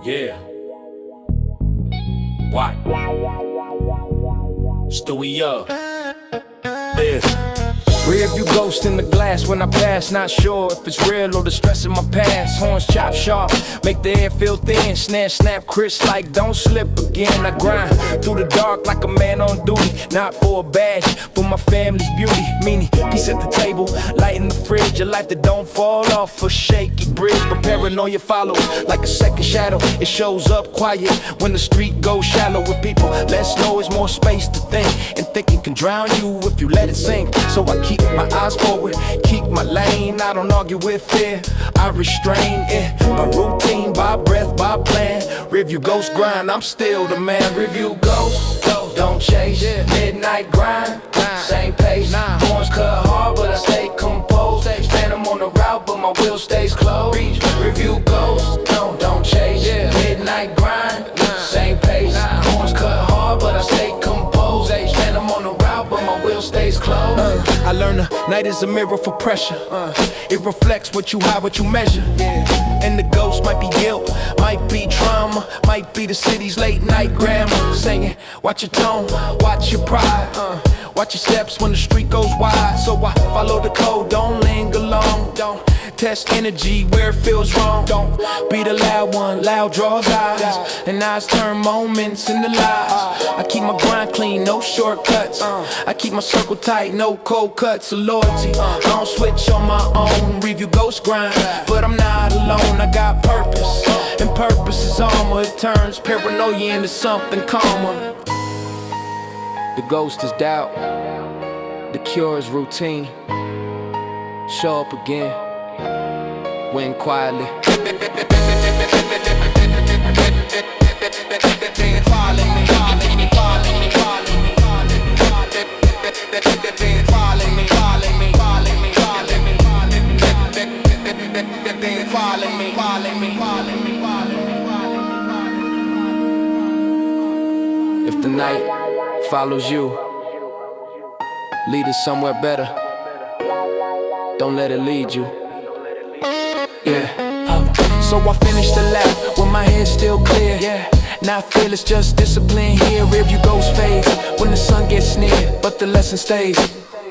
Yeah. Why? Stewie up. Yeah. Rear view ghost in the glass when I pass. Not sure if it's real or the stress in my past. Horns chop sharp, make the air feel thin. Snare snap crisp like don't slip again. I grind through the dark like a man on duty. Not for a badge, for my family's beauty. Meaning, peace at the table, light in the fridge. A life that don't fall off a shaky bridge. But paranoia follows like a second shadow. It shows up quiet when the street goes shallow. With people less noise, more space to think. And thinking can drown you if you let it sink. So I keep my eyes forward, keep my lane. I don't argue with fear, I restrain it. My routine, by breath, by plan. Review ghost grind, I'm still the man. Review ghost, don't chase. Midnight grind, same pace. Horns cut hard, but I stay composed. Phantom on the route, but my wheel stays closed. Review ghost, don't chase. Midnight grind, same pace. Horns cut hard, but I stay composed. Phantom on the route, but my wheel stays closed. I learned the night is a mirror for pressure. It reflects what you hide, what you measure. And the ghost might be guilt, might be trauma, might be the city's late night grammar. Singing, watch your tone, watch your pride. Watch your steps when the street goes wide. So I follow the code, don't linger long. Don't test energy where it feels wrong. Don't be the loud one, loud draws eyes. And eyes turn moments into lies. I keep my grind clean, no shortcuts. I keep my circle tight, no cold cuts of loyalty. I don't switch on my own, review ghost grind. But I'm not alone, I got purpose. And purpose is armor, it turns paranoia into something calmer. The ghost is doubt, the cure is routine. Show up again, win quietly. If the night follows you, lead us somewhere better. Don't let it lead you. Yeah. So I finished the lap with my head still clear. Yeah. Now I feel it's just discipline here. Review goes fade when the sun gets near, but the lesson stays.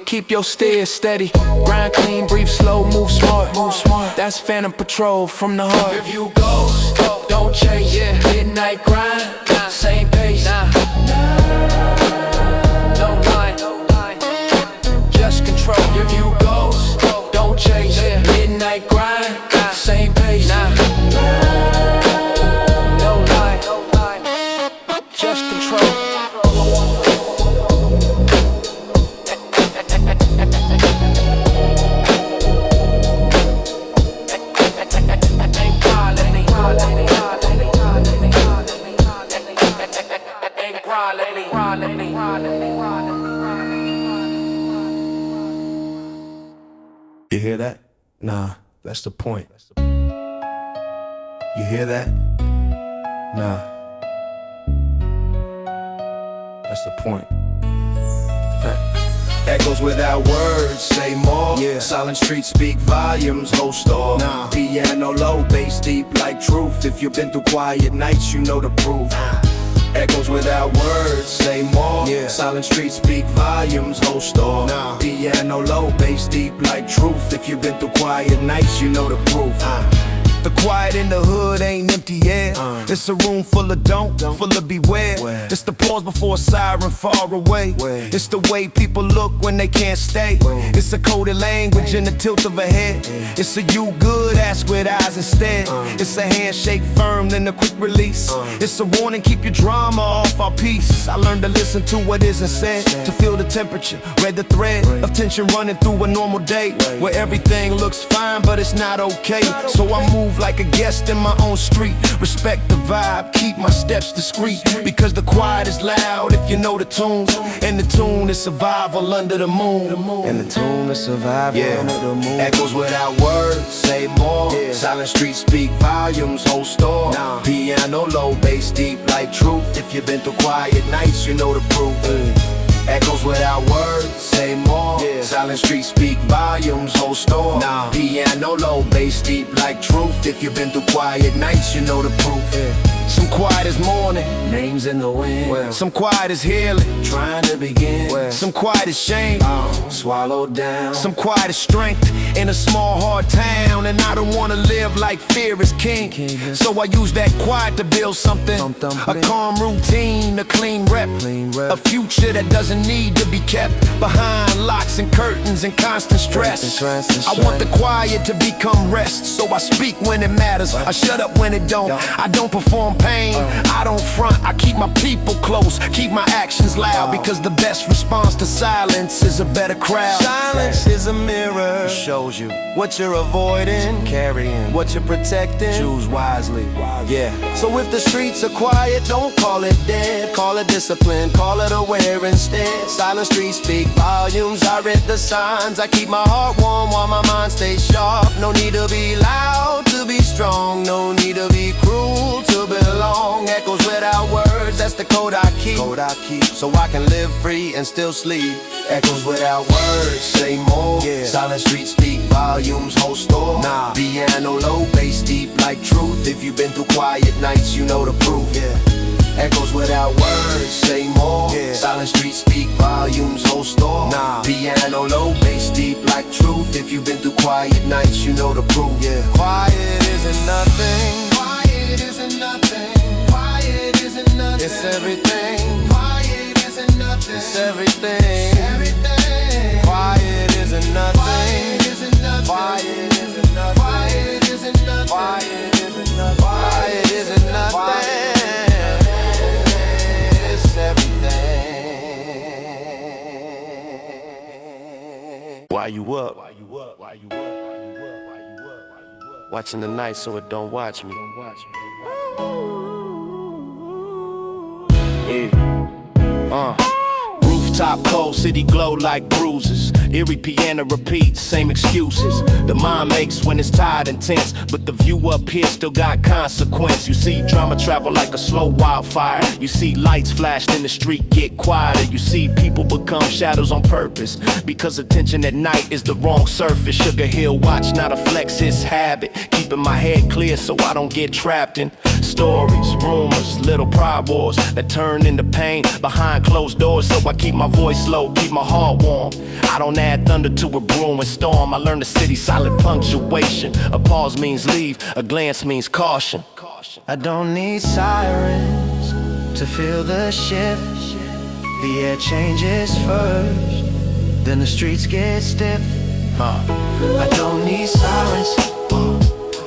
Keep your steer steady, grind clean, breathe slow, move smart, move smart. That's Phantom Patrol from the heart. Review goes, don't chase. Midnight grind, same pace. Don't lie, just control. Review goes, don't chase. Midnight grind, same pace. Don't lie, just control. You hear that? Nah, that's the point. You hear that? Nah, that's the point. Echoes without words, say more. Silent streets speak volumes, whole store. Piano low, bass deep like truth. If you've been through quiet nights, you know the proof. Echoes without words, say more. Silent streets speak volumes, whole store. Piano low, bass deep like truth. If you've been through quiet nights, you know the proof. The quiet in the hood ain't empty air. It's a room full of don't, full of beware. It's the pause before a siren far away. It's the way people look when they can't stay. It's a coded language in the tilt of a head. It's a you good, ask with eyes instead. It's a handshake firm, then a quick release. It's a warning, keep your drama off our peace. I learned to listen to what isn't said, to feel the temperature, read the thread of tension running through a normal day, where everything looks fine but it's not okay. So I move like a guest in my own street. Respect the vibe, keep my steps discreet. Because the quiet is loud if you know the tune. And the tune is survival under the moon. And the tune is survival under the moon. Echoes without words, say more. Silent streets speak volumes, whole store. Piano low, bass deep like truth. If you've been through quiet nights, you know the proof. Echoes without words, say more. Silent streets speak volumes, whole store. Piano low, bass deep like truth. If you've been through quiet nights, you know the proof. Some quiet is mourning, names in the wind. Some quiet is healing, trying to begin. Some quiet is shame, swallowed down. Some quiet is strength in a small hard town. And I don't wanna live like fear is king. So I use that quiet to build something. A calm routine, a clean rep. A future that doesn't need to be kept behind locks and curtains and constant stress. I want the quiet to become rest. So I speak when it matters, I shut up when it don't. I don't perform pain, I don't front. I keep my people close, keep my actions loud. Because the best response to silence is a better crowd. Silence is a mirror, shows you what you're avoiding, carrying what you're protecting. Choose wisely, yeah. So if the streets are quiet, don't call it dead. Call it discipline, call it aware instead. Silent streets speak volumes, I read the signs. I keep my heart warm while my mind stays sharp. No need to be loud to be strong, no need to be cruel to belong. Echoes without words, that's the code I keep. So I can live free and still sleep. Echoes without words, say more. Silent streets speak volumes, whole store. Piano low, bass deep like truth. If you've been through quiet nights, you know the proof. Echoes without words, say more. Silent streets speak volumes, whole store. Piano low, bass deep like truth. If you've been through quiet nights, you know the proof. Quiet isn't nothing. Quiet isn't nothing. Quiet isn't nothing. It's everything. Quiet isn't nothing. It's everything. Quiet isn't nothing. Quiet isn't nothing. Quiet isn't nothing. Quiet isn't nothing. Quiet isn't nothing. Quiet isn't nothing. It's everything. Why you up? Watching the night so it don't watch me. Rooftop cold, city glow like bruises. Eerie piano repeats, same excuses. The mind makes when it's tired and tense, but the view up here still got consequence. You see drama travel like a slow wildfire. You see lights flashed in the street get quieter. You see people become shadows on purpose, because attention at night is the wrong surface. Sugar Hill watch, not a flex, his habit. Keeping my head clear so I don't get trapped in stories, rumors, little pride wars that turn into pain behind closed doors. So I keep my voice low, keep my heart warm. I don't add thunder to a brewing storm. I learned the city's silent punctuation. A pause means leave, a glance means caution. I don't need sirens to feel the shift. The air changes first, then the streets get stiff. I don't need sirens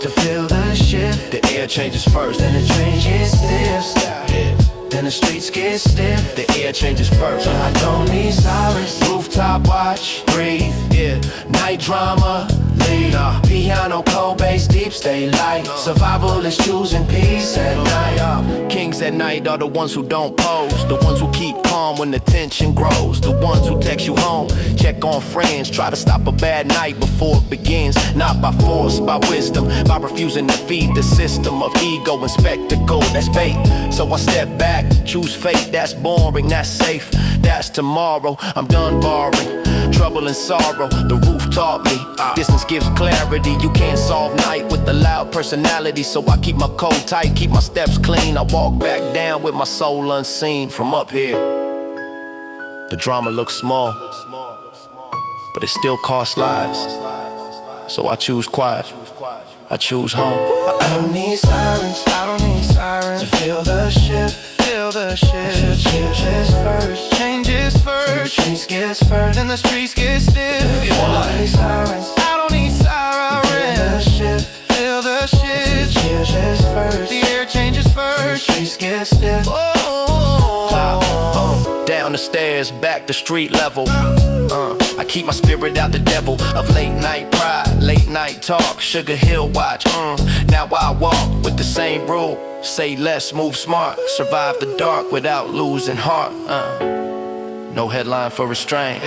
to feel the shift. The air changes first, then the train gets stiff. Then the streets get stiff, the air changes first. I don't need sirens. Rooftop watch, breathe, night drama, lead. Piano cold, bass deep, stay light. Survival is choosing peace at night. Kings at night are the ones who don't pose, the ones who keep calm when the tension grows, the ones who text you home, check on friends, try to stop a bad night before it begins. Not by force, by wisdom, by refusing to feed the system of ego and spectacle. That's bait, so I step back, choose fate. That's boring, that's safe, that's tomorrow. I'm done borrowing trouble and sorrow. The roof taught me distance gives clarity. You can't solve night with a loud personality. So I keep my coat tight, keep my steps clean. I walk back down with my soul unseen. From up here, the drama looks small, but it still costs lives. So I choose quiet, I choose home. I don't need sirens, I don't need sirens to feel the shift. Feel the shift. Changes first, changes first. The streets gets first, and the streets get stiff. I don't need sirens, I don't need sirens. Feel the shift, feel the shift. Changes first, the air changes first. The streets get stiff. Down the stairs, back to street level. I keep my spirit out the devil of late night pride, late night talk, Sugar Hill watch. Now I walk with the same rule. Say less, move smart, survive the dark without losing heart. No headline for restraint,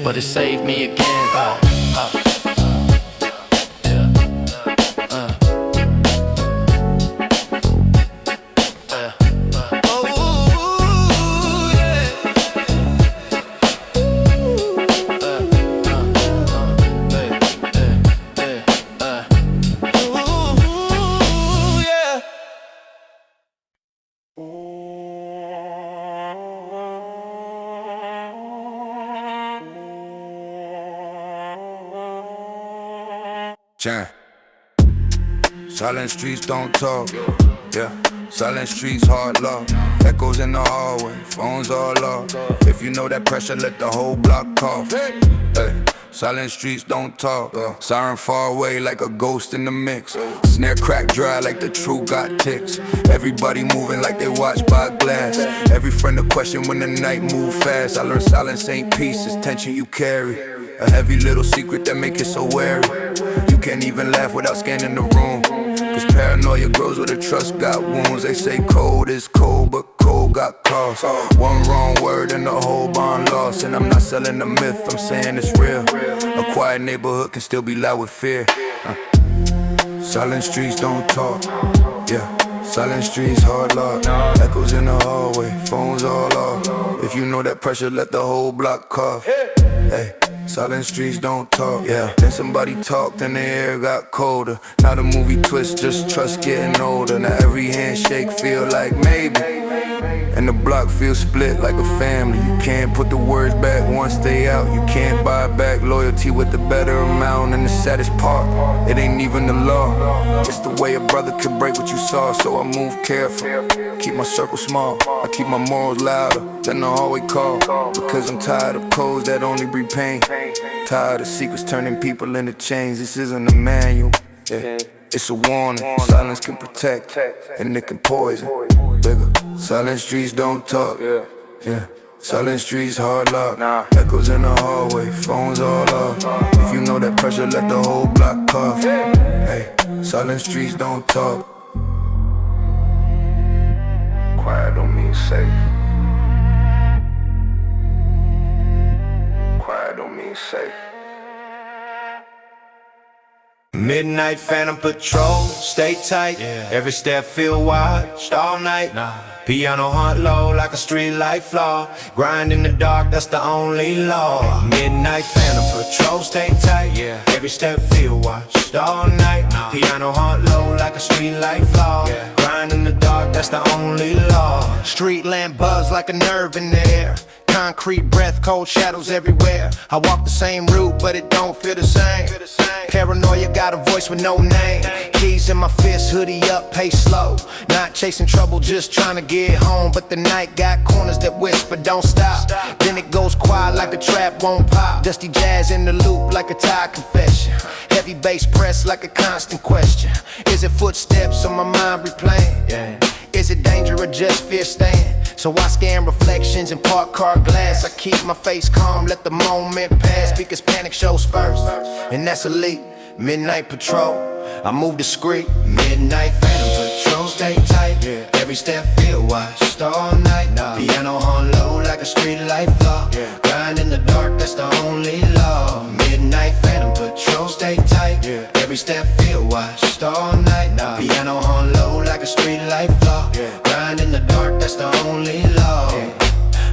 but it saved me again. Chan. Silent streets don't talk. Yeah. Silent streets, hard luck. Echoes in the hallway, phones all off. If you know that pressure, let the whole block cough. Hey. Silent streets don't talk. Siren far away like a ghost in the mix. Snare crack dry like the truth got ticks. Everybody moving like they watched by glass. Every friend a question when the night move fast. I learned silence ain't peace, it's tension you carry. A heavy little secret that make it so wary. You can't even laugh without scanning the room. Cause paranoia grows where the trust got wounds. They say cold is cold, but cold got crossed. One wrong word and the whole bond lost. And I'm not selling the myth, I'm saying it's real. A quiet neighborhood can still be loud with fear. Silent streets don't talk. Yeah. Silent streets, hard luck. Echoes in the hallway, phones all off. If you know that pressure, let the whole block cough. Hey. Silent streets don't talk, yeah. Then somebody talked and the air got colder. Now the movie twist, just trust getting older. Now every handshake feel like maybe, and the block feels split like a family. You can't put the words back once they out. You can't buy back loyalty with the better amount. And the saddest part, it ain't even the law. It's the way a brother could break what you saw. So I move careful, keep my circle small. I keep my morals louder than the hallway call. Because I'm tired of codes that only breed pain. Tired of secrets turning people into chains. This isn't a manual, yeah. It's a warning. Silence can protect, and it can poison. Bigger. Silent streets don't talk, yeah. Silent streets, hard luck. Echoes in the hallway, phones all off. If you know that pressure, let the whole block cough. Hey, silent streets don't talk. Quiet don't mean safe. Quiet don't mean safe. Midnight Phantom Patrol, stay tight. Every step feel watched all night. Piano hunt low like a street light flaw. Grind in the dark, that's the only law. Midnight Phantom Patrol, stay tight. Every step feel watched all night. Piano hunt low like a street light flaw. Grind in the dark, that's the only law. Street lamp buzz like a nerve in the air. Concrete breath, cold shadows everywhere. I walk the same route, but it don't feel the same. Paranoia got a voice with no name. Keys in my fist, hoodie up, pace slow. Not chasing trouble, just trying to get home. But the night got corners that whisper, don't stop. Then it goes quiet like a trap won't pop. Dusty jazz in the loop like a tired confession. Heavy bass press like a constant question. Is it footsteps on my mind replaying? Is it danger or just fear staying? So I scan reflections in parked car glass. I keep my face calm, let the moment pass. Because panic shows first, and that's elite. Midnight Patrol, I move discreet. Midnight Phantom Patrol, stay tight. Every step feel watched all night. Piano on low like a street light flaw. Grind in the dark, that's the only law. Midnight Phantom Patrol, stay tight. Every step feel watched all night. Piano on low like a street light flaw. Grind in the dark, that's the only law.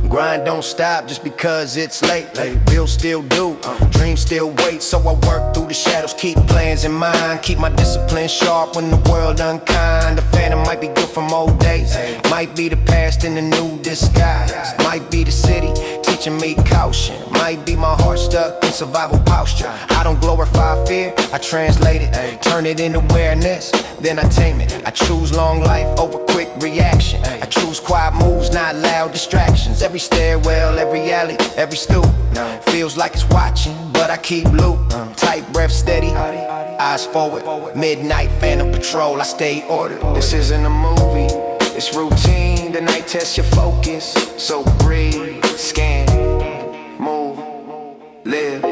Grind don't stop just because it's late. Bills still due, dreams still wait. So I work through the shadows, keep plans in mind. Keep my discipline sharp when the world unkind. The phantom might be good from old days. Might be the past in a new disguise. Might be the city teaching me caution. Might be my heart stuck in survival posture. I don't glorify fear, I translate it. Turn it into awareness, then I tame it. I choose long life over quick reaction. I choose quiet moves, not loud distractions. Every stairwell, every alley, every stoop feels like it's watching, but I keep loop. Tight breath, steady, eyes forward. Midnight Phantom Patrol, I stay ordered. This isn't a movie, it's routine. The night tests your focus, so breathe, scan, move, live.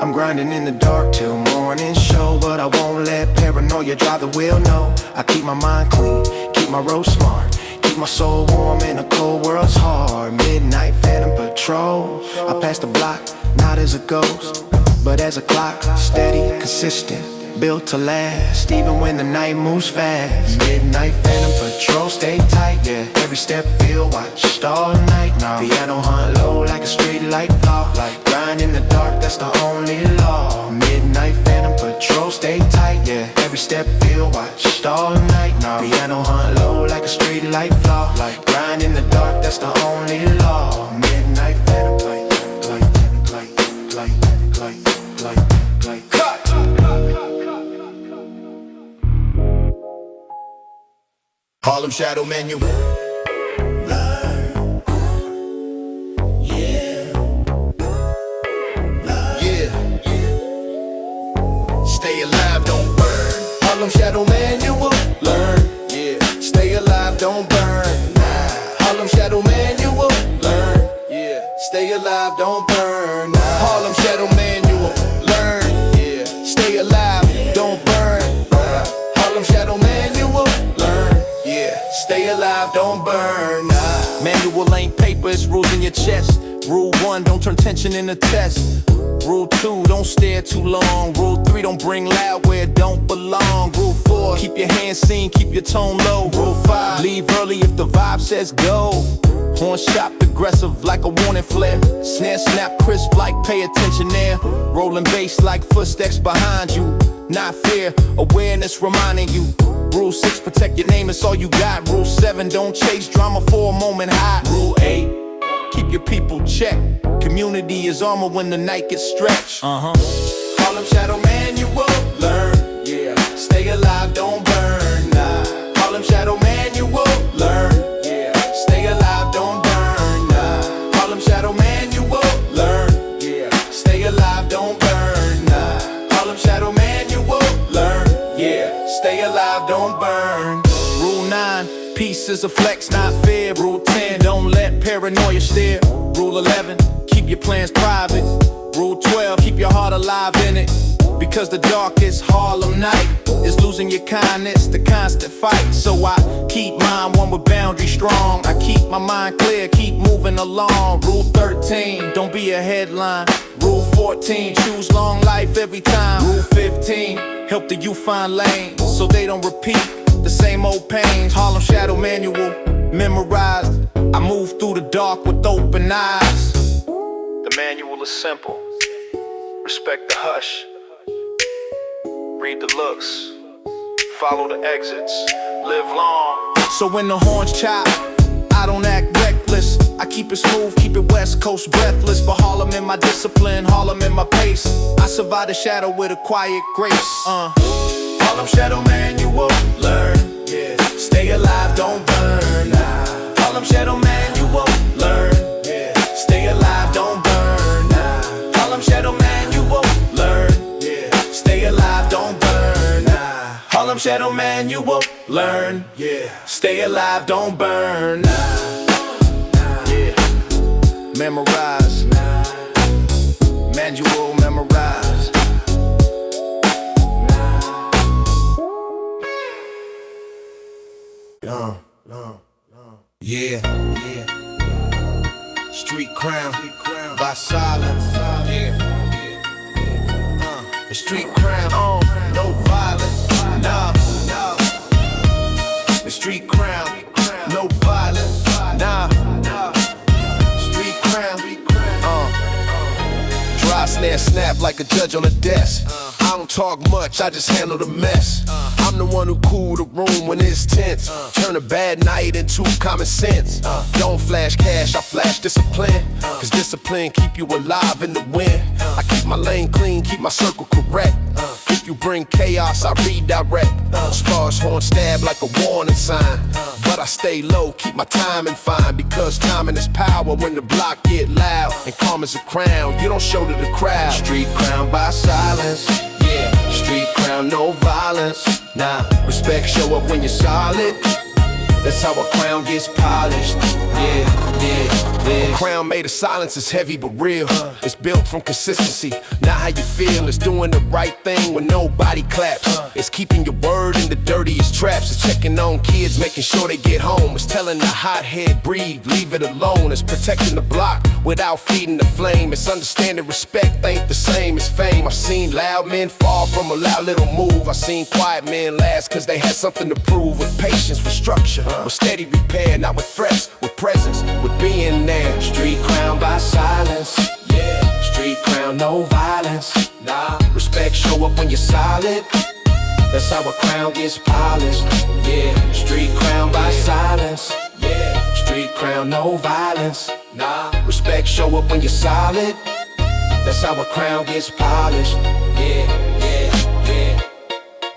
I'm grinding in the dark till morning show, but I won't let paranoia drive the wheel, no. I keep my mind clean, keep my road smart. Keep my soul warm in a cold world's hard. Midnight Phantom Patrol, I pass the block, not as a ghost, but as a clock. Steady, consistent, built to last, even when the night moves fast. Midnight Phantom Patrol, stay tight. Every step feel watched all night. Piano hunt low like a street light flaw. Grind in the dark, that's the only law. Midnight Phantom Patrol, stay tight. Every step feel watched all night. Piano hunt low like a street light flaw. Grind in the dark, that's the only law. Midnight Phantom, cut. Harlem Shadow Manual. Stay alive, don't burn. Harlem Shadow Manual. Learn, yeah. Stay alive, don't burn. Harlem Shadow Manual. Learn, yeah. Stay alive, don't burn. Harlem Shadow Manual. Learn, yeah. Stay alive, don't burn. Harlem Shadow Manual. Learn, yeah. Stay alive, don't burn. Manual ain't paper, it's rules in your chest. Rule 1, don't turn tension into test. Rule 2, don't stare too long. Rule 3, don't bring loud where it don't belong. Rule 4, keep your hands seen, keep your tone low. Rule 5, leave early if the vibe says go. Horn chopped aggressive like a warning flare. Snare snap crisp like pay attention there. Rolling bass like footsteps behind you. Not fear, awareness reminding you. Rule 6, protect your name, it's all you got. Rule 7, don't chase drama for a moment high. Rule 8, keep your people checked. Community is armor when the night gets stretched. Harlem Shadow Manual. Learn, yeah. Stay alive, don't burn. Harlem Shadow Manual. Learn, yeah. Stay alive, don't burn. Harlem Shadow Manual. Learn, yeah. Stay alive, don't burn. Harlem Shadow Manual. Learn, yeah. Stay alive, don't burn. Rule 9, peace is a flex, not fear. Rule 10, don't let paranoia steer. Rule 11, keep your plans private. Rule 12, keep your heart alive in it. Because the darkest Harlem night is losing your kindness, the constant fight. So I keep mine one with boundaries strong. I keep my mind clear, keep moving along. Rule 13, don't be a headline. Rule 14, choose long life every time. Rule 15, help the youth find lanes so they don't repeat the same old pains. Harlem Shadow Manual, memorized. I move through the dark with open eyes. The manual is simple. Respect the hush. Read the looks. Follow the exits. Live long. So when the horns chop, I don't act reckless. I keep it smooth, keep it West Coast breathless. But Harlem in my discipline, Harlem in my pace. I survive the shadow with a quiet grace. Harlem Shadow Manual. Learn, yeah. Stay alive, don't burn. Harlem Shadow Manual. Learn, yeah. Stay alive, don't burn. Harlem Shadow Manual. Learn, yeah. Stay alive, don't burn. Harlem Shadow Manual. Learn, yeah. Stay alive, don't burn. Yeah. Memorize. Manual memorize. Yeah, yeah. Street crown, by silence. Yeah, the street crown, no violence. Nah, nah. The street crown, no violence. Nah, street crown. Dry snare snap like a judge on a desk. I don't talk much, I just handle the mess. I'm the one who cool the room when it's tense. Turn a bad night into common sense. Don't flash cash, I flash discipline. Cause discipline keep you alive in the wind. I keep my lane clean, keep my circle correct. If you bring chaos, I redirect. Spars horn stab like a warning sign. But I stay low, keep my timing fine. Because timing is power when the block get loud. And calm as a crown, you don't show to the crowd. Street crown by silence. Yeah, street crown, no violence. Nah, respect show up when you're solid. That's how a crown gets polished. Yeah, yeah, yeah. Crown made of silence is heavy but real. It's built from consistency, not how you feel. It's doing the right thing when nobody claps. It's keeping your word in the dirtiest traps. It's checking on kids, making sure they get home. It's telling the hothead, breathe, leave it alone. It's protecting the block without feeding the flame. It's understanding respect ain't the same as fame. I've seen loud men fall from a loud little move. I've seen quiet men last cause they had something to prove. With patience, with structure, with steady repair. Not with threats, with presence, with being there. Street crown by silence. Yeah, street crown, no violence. Nah, respect show up when you're solid. That's how a crown gets polished. Yeah, street crown by silence. Yeah, street crown, no violence. Nah, respect show up when you're solid. That's how a crown gets polished. Yeah, yeah, yeah.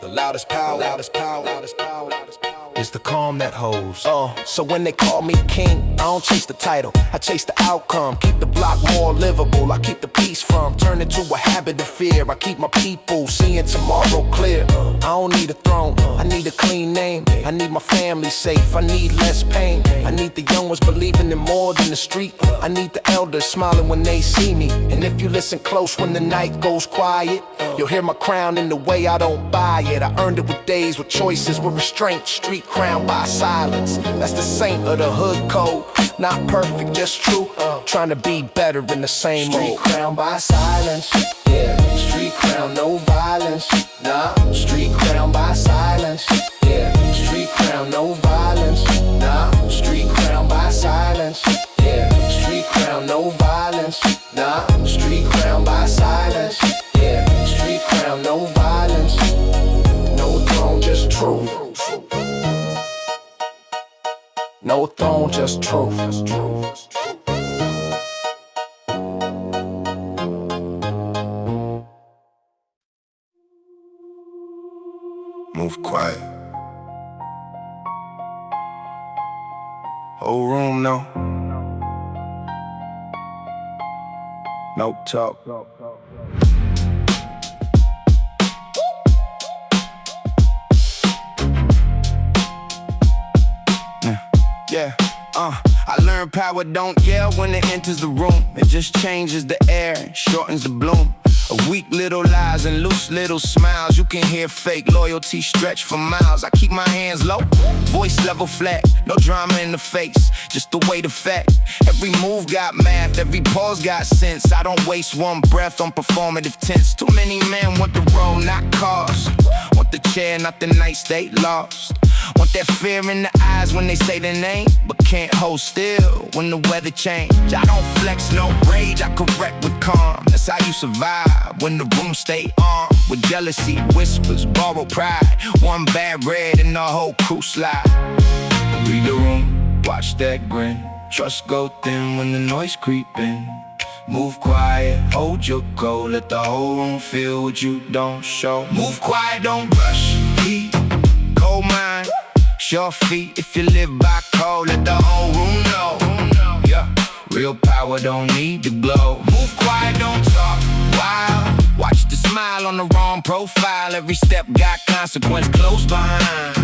The loudest power, loudest power, loudest power, loudest power. It's the calm that holds. So when they call me king, I don't chase the title, I chase the outcome. Keep the block more livable, I keep the peace from turn into a habit of fear. I keep my people seeing tomorrow clear. I don't need a throne, I need a clean name. I need my family safe, I need less pain. I need the young ones believing in more than the street. I need the elders smiling when they see me. And if you listen close when the night goes quiet, you'll hear my crown in the way I don't buy it. I earned it with days, with choices, with restraint. Street crowned by silence, that's the saint of the hood code. Not perfect, just true, trying to be better in the same old. Street crowned by silence, yeah. Street crown, no violence, nah. Street crowned by silence, yeah. Street crown, no violence, nah. Street crowned by silence, yeah. Street crown, no violence, nah. Street crowned by silence, yeah. Street crown, no violence, no throne, just truth. No throne, just truth. Move quiet. Whole room, no talk. Yeah, I learned power don't yell when it enters the room. It just changes the air and shortens the bloom. Of weak little lies and loose little smiles. You can hear fake loyalty stretch for miles. I keep my hands low, voice level flat. No drama in the face, just the way the fact. Every move got math, every pause got sense. I don't waste one breath on performative tense. Too many men want the role, not cause. Want the chair, not the nights they lost. Want that fear in the eyes when they say their name, but can't hold still when the weather change. I don't flex, no rage, I correct with calm. That's how you survive when the room stay armed with jealousy, whispers, borrowed pride. One bad red and the whole crew slide. Read the room, watch that grin. Trust go thin when the noise creep in. Move quiet, hold your goal. Let the whole room feel what you don't show. Move quiet, don't rush. Heat, cold mind, sure feet. If you live by code, let the whole room know. Yeah, real power don't need to glow. Move quiet, don't talk wild. Watch the smile on the wrong profile. Every step got consequence close behind.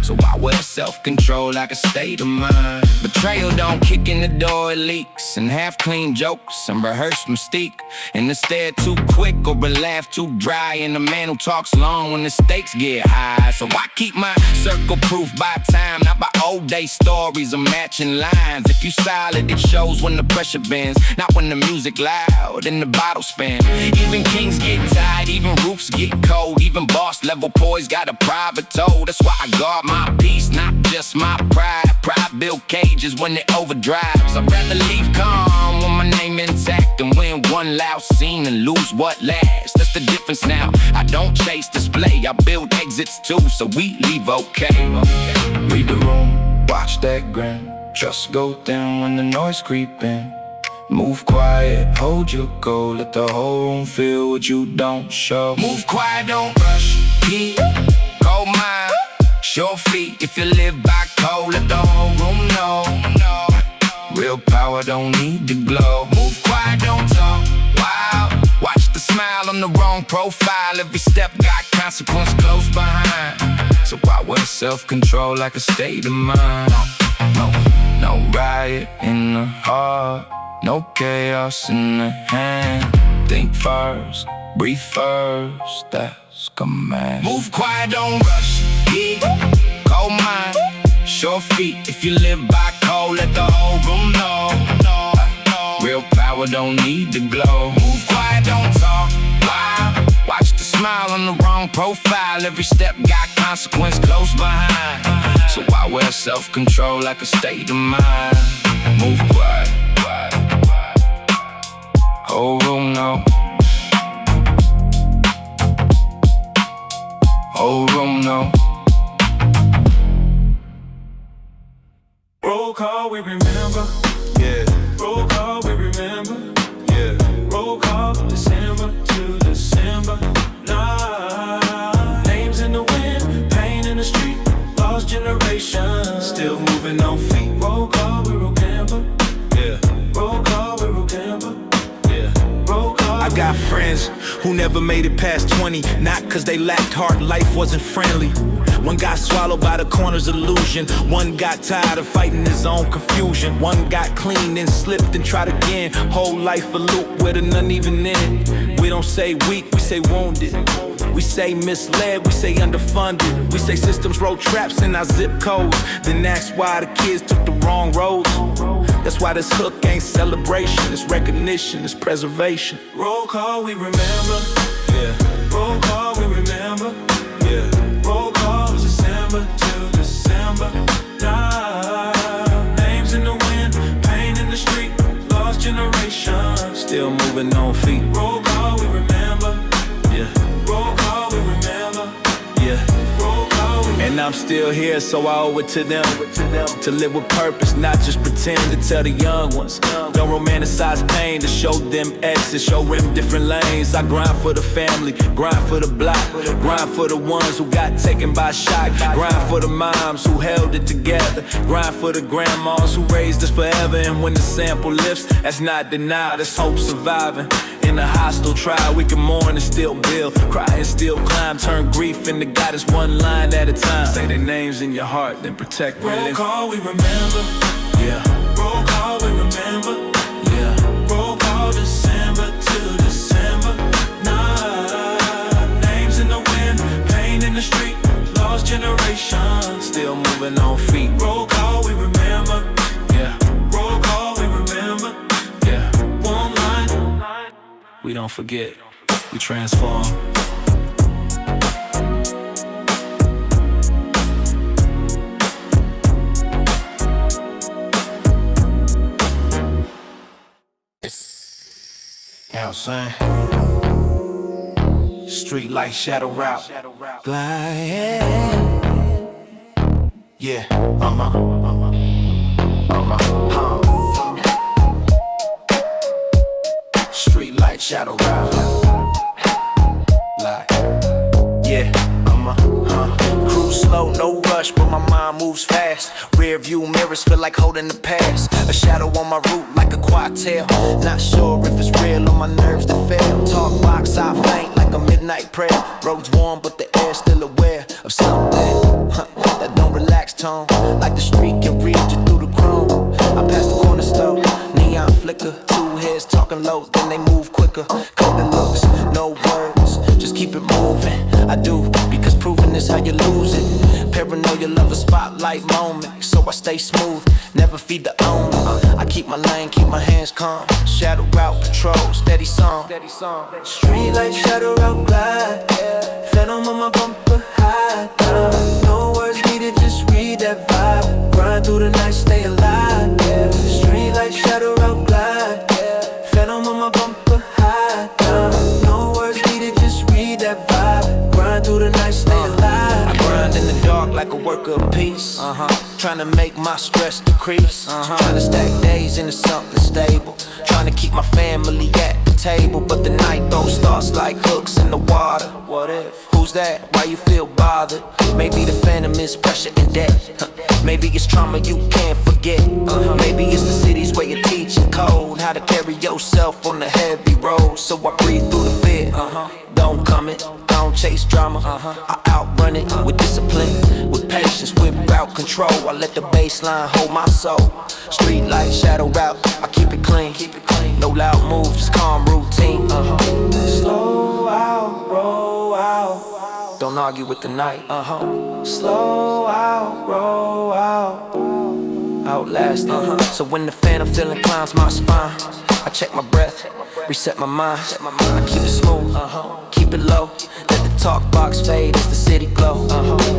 So I wear self-control like a state of mind. Betrayal don't kick in the door, it leaks. And half-clean jokes and rehearsed mystique. And the stare too quick or a laugh too dry. And the man who talks long when the stakes get high. So I keep my circle proof by time, not by old day stories or matching lines. If you solid, it shows when the pressure bends, not when the music loud and the bottle spin. Even kings get tired, even roofs get cold. Even boss level boys got a private toll. That's why I guard my peace, not just my pride. Pride build cages when it overdrives. I'd rather leave calm with my name intact than win one loud scene and lose what lasts. That's the difference now. I don't chase display, I build exits too, so we leave okay. Read the room, watch that grin. Trust go thin when the noise creep in. Move quiet, hold your goal. Let the whole room feel what you don't show. Move quiet, don't rush. Heat, cold mind, sure feet. If you live by code, let the whole room know. Real power don't need to glow. Move quiet, don't talk wild. Watch the smile on the wrong profile. Every step got consequence close behind. So I wear self-control like a state of mind. No riot in the heart, no chaos in the hand. Think first, breathe first, that's command. Move quiet, don't rush. Heat, cold mind, sure feet. If you live by code, let the whole room know. Real power don't need to glow. Move quiet, don't talk wild. Watch the smile on the wrong profile. Every step got consequence close behind. So I wear self-control like a state of mind. Move quiet, whole room know. Whole room know. Roll call, we remember. Yeah, Roll call, we remember. yeah. Roll call, December to December. Nah, names in the wind, pain in the street, lost generation. who never made it past 20, not cause they lacked heart, life wasn't friendly. One got swallowed by the corner's illusion. One got tired of fighting his own confusion. One got clean and slipped and tried again. Whole life a loop with an uneven end. We don't say weak, we say wounded. We say misled, we say underfunded. We say systems roll traps in our zip codes. Then that's why the kids took the wrong roads. That's why this hook ain't celebration, it's recognition, it's preservation. Roll call, we remember. Yeah. Roll call, we remember. Yeah. Roll call, December to December. Nah. Names in the wind, pain in the street, lost generations. Still moving on feet. Roll call, we remember. Yeah. Roll call, we remember. Yeah. Roll call, we remember. And I'm still here, so I owe it to them. To live with purpose, not just pretend. To tell the young ones, don't romanticize pain. To show them exits, show them different lanes. I grind for the family, grind for the block, grind for the ones who got taken by shock, grind for the moms who held it together, grind for the grandmas who raised us forever. And when the sample lifts, that's not denial, that's hope surviving. In a hostile trial, we can mourn and still build, cry and still climb, turn grief into guidance one line at a time. Say their names in your heart, then protect where they Roll live. call, we remember. Yeah, Roll call, we remember. yeah. Roll call, December to December. Nah. Names in the wind, pain in the street, lost generations. Still moving on feet. Roll call, we remember. Yeah, Roll call, we remember. yeah. One line. We don't forget, we transform. You know what I'm saying? Street light, shadow route. Glide. Yeah, Street light, shadow route. Like, yeah, Cruise slow, no rush, but my mind moves fast. Rear view mirrors feel like holding the past. A shadow on my route like a quatrail. Not sure if it's real on my nerves that fail. Talk box, I faint like a midnight prayer. Roads warm, but the air's still aware of something that don't relax tone. Like the street can read you through the chrome. I pass the corner store, neon flicker. Two heads talking low, then they move quicker. Code the looks, no words, just keep it moving. I do, because proving is how you lose it. Paranoia love a spotlight moment, so I stay smooth, never feed the owner. I keep my lane, keep my hands calm. Shadow route patrol, steady song. Street light, shadow route glide. Phantom on my bumper high. No words needed, just read that vibe. Grind through the night, stay alive. Street light, shadow route glide. Phantom on my bumper high. No words needed, just read that vibe. Grind through the night, stay alive. I grind in the dark like a worker of peace. Trying to make my stress decrease. Trying to stack days into something stable. Trying to keep my family at the table. But the night throws thoughts like hooks in the water. What if? Who's that? Why you feel bothered? Maybe the phantom is pressure and debt. Maybe it's trauma you can't forget. Maybe it's the city's way of teaching code. How to carry yourself on the heavy road. So I breathe through the fear. Don't come it, don't chase drama. I outrun it with discipline, with patience, without control. I let the baseline hold my soul. Street light, shadow route, I keep it clean. No loud moves, just calm routine. Slow out, roll out. Don't argue with the night. Slow out, roll out. Outlast it. So when the phantom feeling climbs my spine, I check my breath, reset my mind. I keep it smooth, keep it low. Let the talk box fade as the city glow.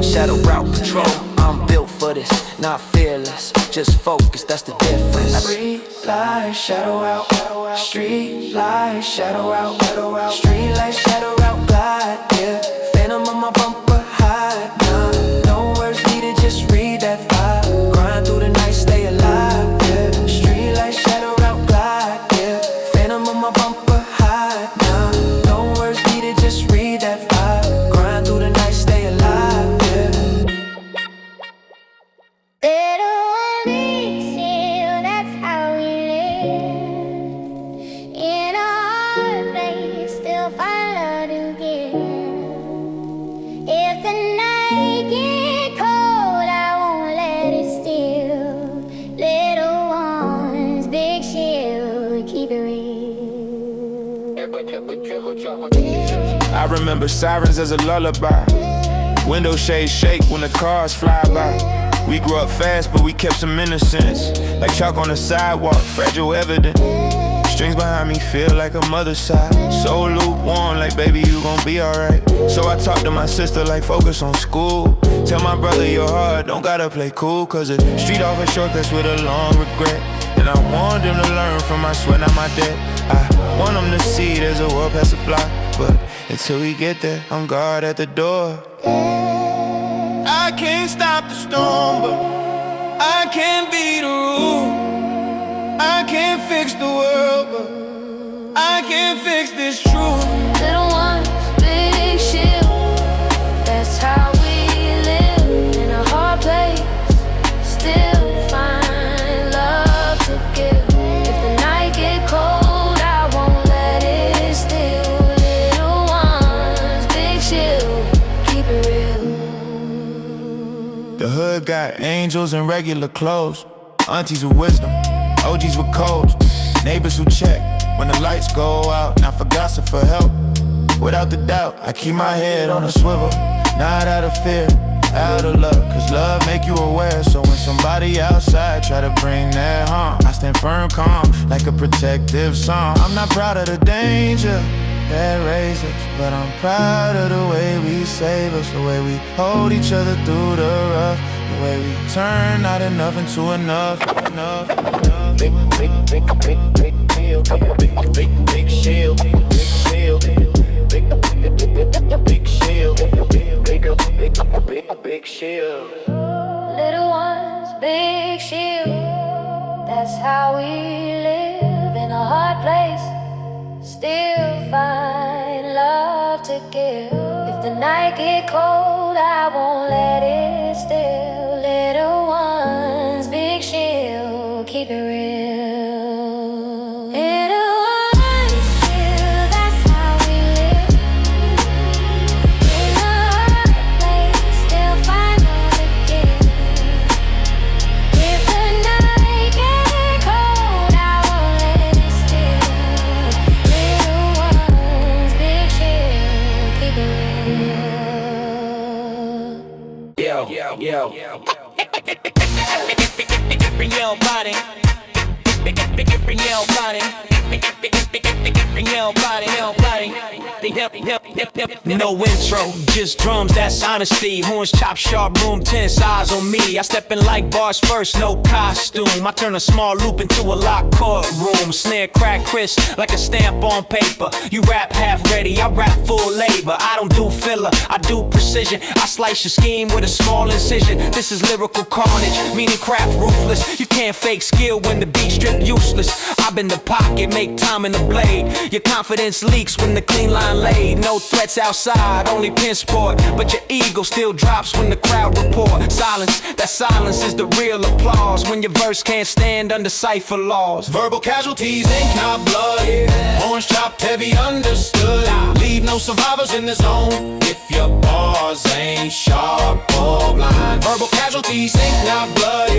Shadow route patrol, I'm built for this. Not fearless, just focus, that's the difference. Street light, shadow out. Street light, shadow out. Street light, shadow out, glide, yeah. Phantom on my bumper high. No words needed, just read that vibe. Grind through the night, stay alive, yeah. Street light, shadow out, glide, yeah. Phantom on my bumper high. No words needed, just read that vibe. Grind through the night, stay alive, yeah. Little one makes you, that's how we live. In a hard place, still find love. I remember sirens as a lullaby. Window shades shake when the cars fly by. We grew up fast, but we kept some innocence. Like chalk on the sidewalk, fragile evidence. Strings behind me feel like a mother's side. So lukewarm, like baby, you gon' be alright. So I talk to my sister like focus on school. Tell my brother your heart don't gotta play cool, cause the street offers shortcuts with a long regret. And I want them to learn from my sweat, not my debt. I want them to see there's a world past the block. But until we get there, I'm guard at the door. I can't stop the storm, but I can't beat the rule. I can't fix the world, but I can't fix this truth. Little ones, big shield. That's how we live in a hard place. Still find love to give. If the night get cold, I won't let it steal. Little ones, big shield. Keep it real. The hood got angels in regular clothes, aunties with wisdom, OGs with codes, neighbors who check when the lights go out, not for gossip, for help. Without the doubt, I keep my head on a swivel, not out of fear, out of love, cause love make you aware. So when somebody outside try to bring that harm, I stand firm, calm, like a protective song. I'm not proud of the danger that raised us, but I'm proud of the way we save us, the way we hold each other through the rough, the way we turn not enough into enough. Big shield, big shield, big shield, big shield. Little ones, big shield. That's how we live in a hard place. Still find love to give. If the night get cold, I won't let it still. Little ones, big shield. Keep it real. Little ones, shield. That's how we live in a hard place. Still find love to give. If the night get cold, I won't let it still. Little ones, big shield. Keep it real. Yo. Bring your body. Bring your body. Bring your body. No intro, just drums, that's honesty. Horns chopped sharp, room tense, eyes on me. I step in like bars first, no costume. I turn a small loop into a locked courtroom. Snare crack crisp like a stamp on paper. You rap half ready, I rap full labor. I don't do filler, I do precision. I slice your scheme with a small incision. This is lyrical carnage, meaning craft ruthless. You can't fake skill when the beat strip useless. I've been the pocket, make time in the blade. Your confidence leaks when the clean line laid. No threats outside, only pin sport. But your ego still drops when the crowd report. Silence, that silence is the real applause. When your verse can't stand under cipher laws. Verbal casualties, ink not blood. Horns chopped heavy, understood. Leave no survivors in the zone if your bars ain't sharp or blind. Verbal casualties, ink not blood.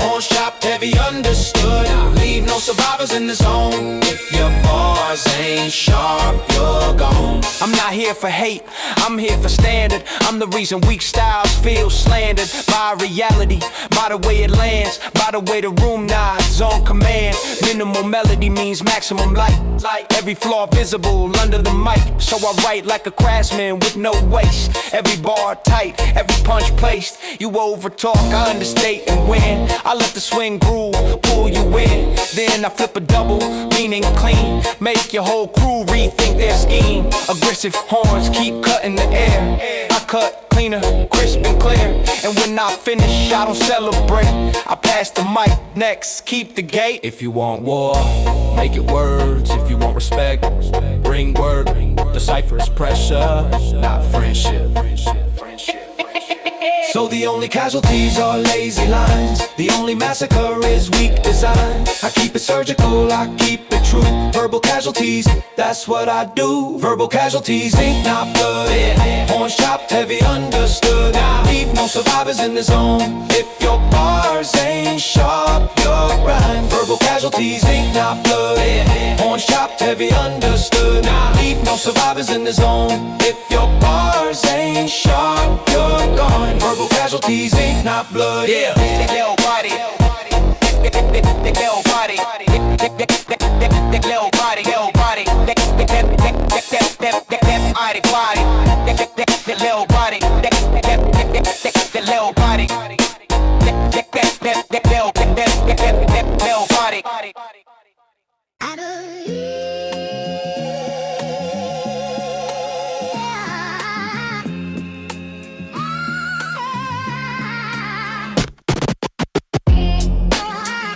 Horns chopped heavy, understood. Leave no survivors in the zone if your bars ain't sharp, you're gone. I'm not here for hate, I'm here for standard. I'm the reason weak styles feel slandered by reality, by the way it lands, by the way the room nods on command. Minimal melody means maximum light, like every flaw visible under the mic. So I write like a craftsman with no waste. Every bar tight, every punch placed. You over talk, I understate and win. I let the swing groove pull you in. Then I flip a double, meaning clean. Make your whole crew rethink their scheme. Aggressive horns keep cutting the air. I cut cleaner, crisp and clear. And when I finish, I don't celebrate. I pass the mic next, keep the gate. If you want war, make it words. If you want respect, bring work. The cipher is pressure, not friendship. So the only casualties are lazy lines. The only massacre is weak design. I keep it surgical, I keep it true. Verbal casualties, that's what I do. Verbal casualties, ink not blood. Horns chopped heavy, understood. Leave no survivors in the zone. If your bars ain't sharp, you're grind. Verbal casualties, ink not blood. Horns chopped, heavy understood. Leave no survivors in the zone. If your bars ain't sharp, you're gone. Verbal casualties, ink not blood. Yeah. Little body. Little body. Little body. Little body. Body. Little body. The little body. Little body.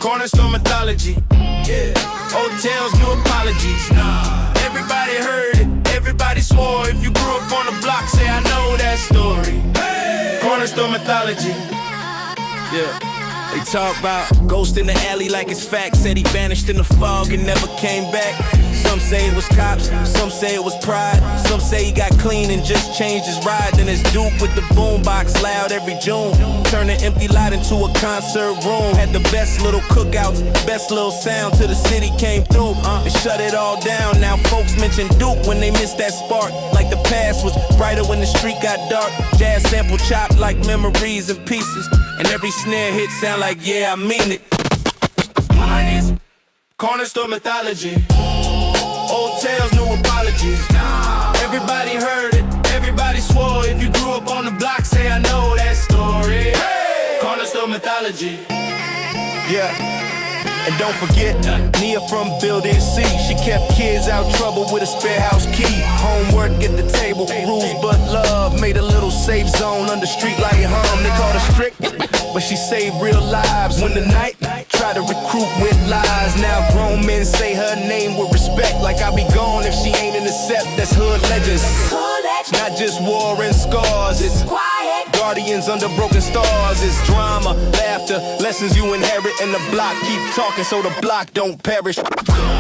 Cornerstone mythology. Yeah. Hotels, new apologies. Nah. Everybody heard it. Everybody swore. If you grew up on the block, say I know that story. Hey. Cornerstone mythology. Yeah. They talk about ghost in the alley like it's fact. Said he vanished in the fog and never came back. Some say it was cops, some say it was pride. Some say he got clean and just changed his ride. Then his Duke with the boombox loud every June. Turned an empty lot into a concert room. Had the best little cookouts, best little sound till the city came through. They shut it all down. Now folks mention Duke when they miss that spark. Like the past was brighter when the street got dark. Jazz sample chopped like memories and pieces. And every snare hit sound like, yeah, I mean it. Cornerstone mythology. Old tales, new apologies. Everybody heard it, everybody swore. If you grew up on the block, say I know that story. Hey! Cornerstone mythology. Yeah. And don't forget, Nia from Building C. She kept kids out trouble with a spare house key. Homework at the table, rules but love. Made a little safe zone under streetlight hum. They called her strict, but she saved real lives. When the night tried to recruit with lies. Now grown men say her name with respect. Like I be gone if she ain't in the set. That's hood legends. Not just war and scars. It's quiet. Guardians under broken stars. It's drama, laughter, lessons you inherit. And the block keep talking so the block don't perish. Mythology.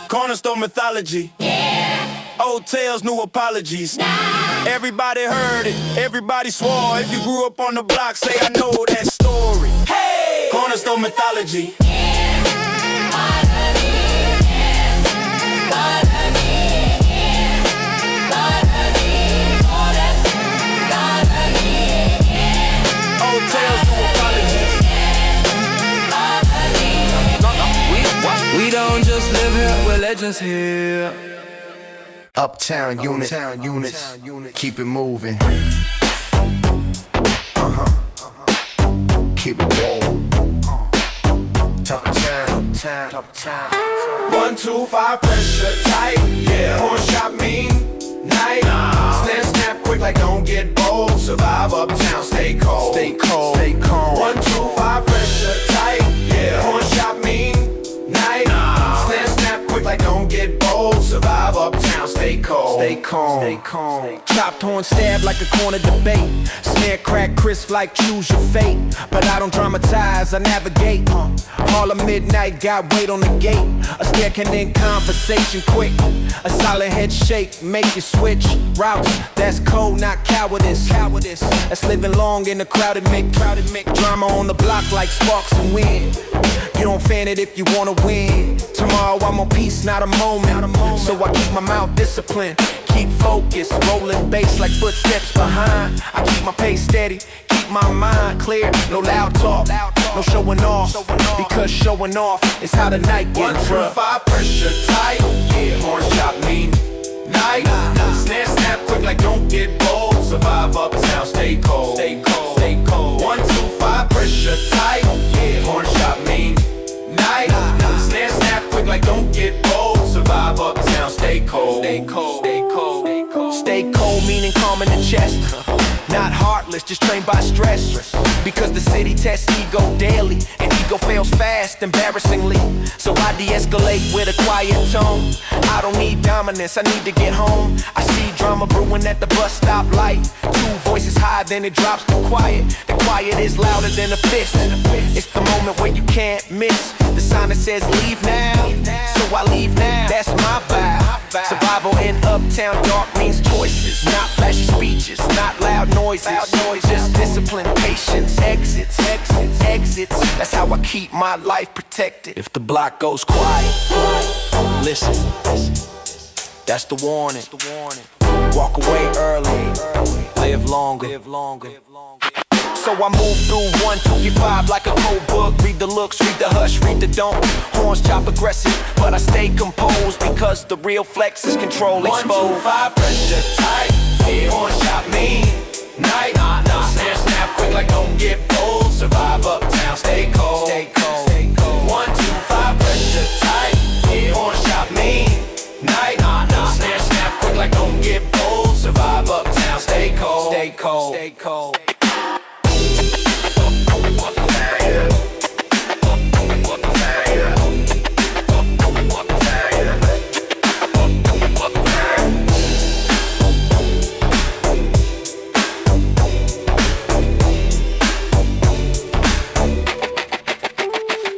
Cornerstone mythology. Yeah. Old tales, new apologies. Nah. Everybody heard it, everybody swore. If you grew up on the block, say I know that story. Hey. Cornerstone mythology. Old tales, new apologies. We don't just live here, we're legends here. Uptown units, keep it moving. Keep it rolling. Top town. 1, 2, 5, pressure tight. Yeah, horse shot mean night. Snare snap quick like don't get bold. Survive uptown, stay cold. 1, 2, 5, pressure tight. Yeah, horse shot mean night. Snare snap quick like don't get bold. Survive uptown, stay cold. Chopped horn stab like a corner debate. Snare crack crisp like choose your fate. But I don't dramatize, I navigate. All of midnight, got weight on the gate. A stare can end conversation quick. A solid head shake, make you switch routes. That's cold, not cowardice. That's living long in a crowded mix. Drama on the block like sparks and wind. You don't fan it if you wanna win. Tomorrow I'm on peace, not a moment. So I keep my mouth disciplined. Keep focused, rolling bass like footsteps behind. I keep my pace steady, keep my mind clear. No loud talk, no showing off. Because showing off is how the night gets rough. 1, 2, 5, pressure tight. Yeah, horn shot mean night. Snare snap quick like don't get bold. Survive uptown, stay cold. 1, 2, 5, pressure tight. Yeah, horn shot mean night. Snare snap quick like don't get bold. Survive uptown, stay cold. Stay cold meaning calm in the chest. not heartless, just trained by stress. Because the city tests ego daily, and ego fails fast, embarrassingly. So I de-escalate with a quiet tone. I don't need dominance, I need to get home. I see drama brewing at the bus stop light. Two voices high, then it drops to quiet. The quiet is louder than a fist. It's the moment where you can't miss. The sign that says leave now, so I leave now. That's my vibe. Survival in uptown dark means choices, not flashy speeches, not loud noises. Just discipline, patience, exits. That's how I keep my life protected. If the block goes quiet, listen. That's the warning. Walk away early, live longer. So I move through 1, 2, 3, 5 like a code book. Read the looks, read the hush, read the don't. Horns chop aggressive, but I stay composed because the real flex is control exposed. 1, 2, 5, pressure tight. Horns chop mean. Night, snare snap quick like don't get bold. Survive uptown, stay cold. 1, 2, 5, pressure tight. Horns chop mean. Night, snare snap quick like don't get bold. Survive uptown, stay cold.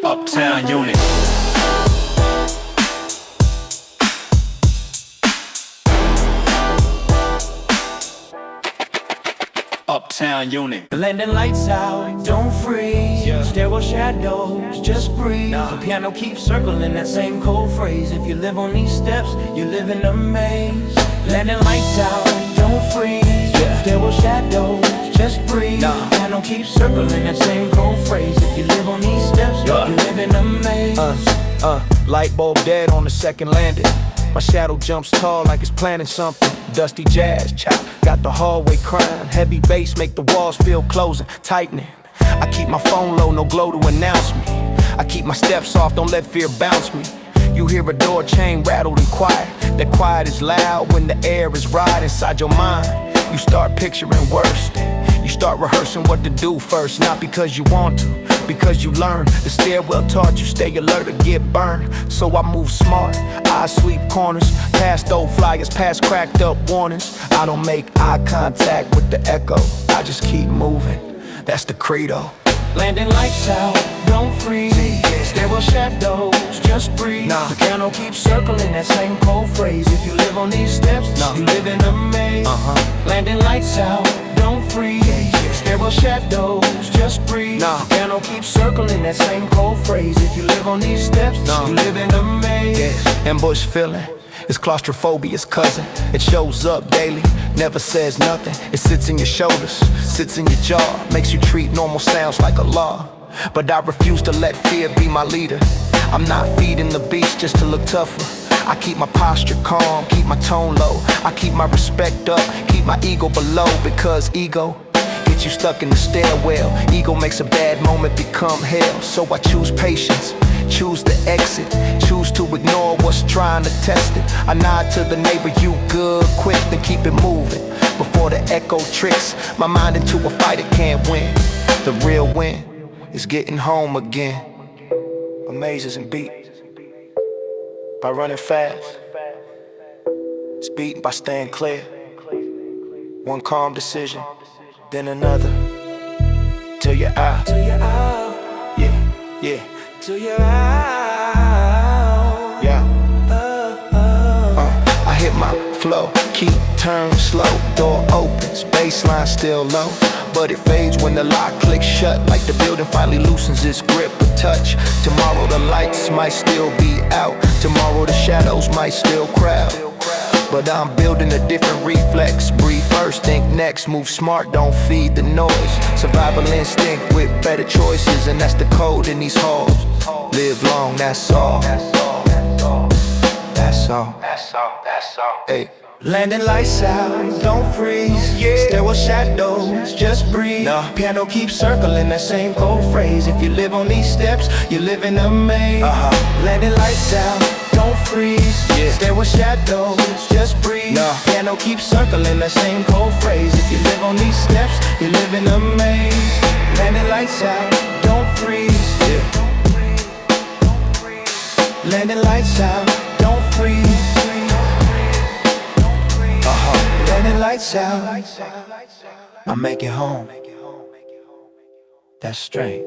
Uptown unit. Uptown unit. Blending lights out, don't freeze. Stairwell shadows, just breathe. The piano keeps circling that same cold phrase. If you live on these steps, you live in a maze. Blending lights out, don't freeze. Stairwell shadows, just breathe. Piano keeps circling that same cold phrase. If you live on these steps, you live in a maze. Light bulb dead on the second landing. My shadow jumps tall like it's planning something. Dusty jazz chop, got the hallway crying. Heavy bass make the walls feel closing, tightening. I keep my phone low, no glow to announce me. I keep my steps off, don't let fear bounce me. You hear a door chain rattled and quiet. That quiet is loud when the air is right inside your mind. You start picturing worse. You start rehearsing what to do first. Not because you want to, because you learn. The stairwell taught you stay alert or get burned. So I move smart, I sweep corners. Past old flyers, past cracked up warnings. I don't make eye contact with the echo, I just keep moving, that's the credo. Landing lights out, don't freeze. Stairwell shadows, just breathe. The piano keeps circling that same cold phrase. If you live on these steps, you live in a maze. Landing lights out, don't freeze. Stairwell shadows, just breathe. The piano keeps circling that same cold phrase. If you live on these steps, you live in a maze. Ambush feeling, it's claustrophobia's cousin. It shows up daily, never says nothing. It sits in your shoulders, sits in your jaw. Makes you treat normal sounds like a law. But I refuse to let fear be my leader. I'm not feeding the beast just to look tougher. I keep my posture calm, keep my tone low. I keep my respect up, keep my ego below. Because ego gets you stuck in the stairwell. Ego makes a bad moment become hell. So I choose patience, choose the exit, choose to ignore what's trying to test it. I nod to the neighbor, you good, quick, then keep it moving. Before the echo tricks my mind into a fight it can't win. The real win is getting home again. Amazes and beat by running fast. It's beaten by staying clear. One calm decision, then another, till you're out. Yeah. Till you're out. Yeah. I hit my flow, keep turn slow. Door opens, bassline still low, but it fades when the lock clicks shut. Like the building finally loosens its grip a touch. Tomorrow the lights might still be out. Tomorrow the shadows might still crowd. But I'm building a different reflex. Breathe first, think next. Move smart, don't feed the noise. Survival instinct with better choices, and that's the code in these halls. Live long, that's all. That's all. Hey. Landing lights out, don't freeze. Stairwell shadows, just breathe. Piano keeps circling that same cold phrase. If you live on these steps, you live in a maze. Landing lights out, don't don't freeze. Stare with shadows, just breathe. Piano keeps circling that same cold phrase. If you live on these steps, you live in a maze. Landing lights out, don't freeze. Landing lights out, don't freeze. Landing lights out, I make it home. That's straight.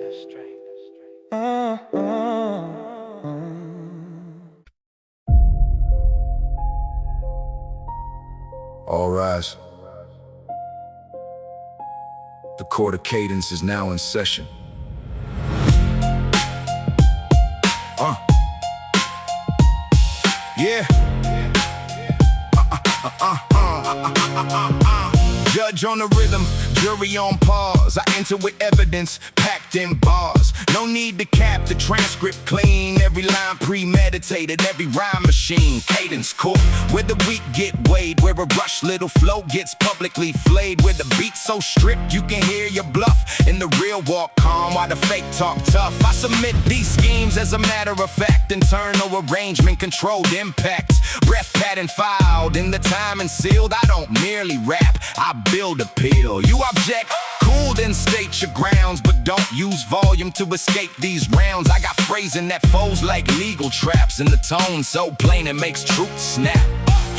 All rise. The quarter cadence is now in session. Yeah. Judge on the rhythm, jury on pause. I enter with evidence packed in bars. No need to cap the transcript clean. Every line premeditated, every rhyme machine. Cadence court, where the weak get weighed, where a rush little flow gets publicly flayed, where the beat's so stripped you can hear your bluff. In the real walk calm while the fake talk tough. I submit these schemes as a matter of fact. Internal arrangement, controlled impact. Breath pattern filed in the time and sealed. I don't merely rap, I build appeal. You object? Cool, then state your grounds, but don't use volume to escape these rounds. I got phrasing that folds like legal traps, and the tone so plain it makes truth snap.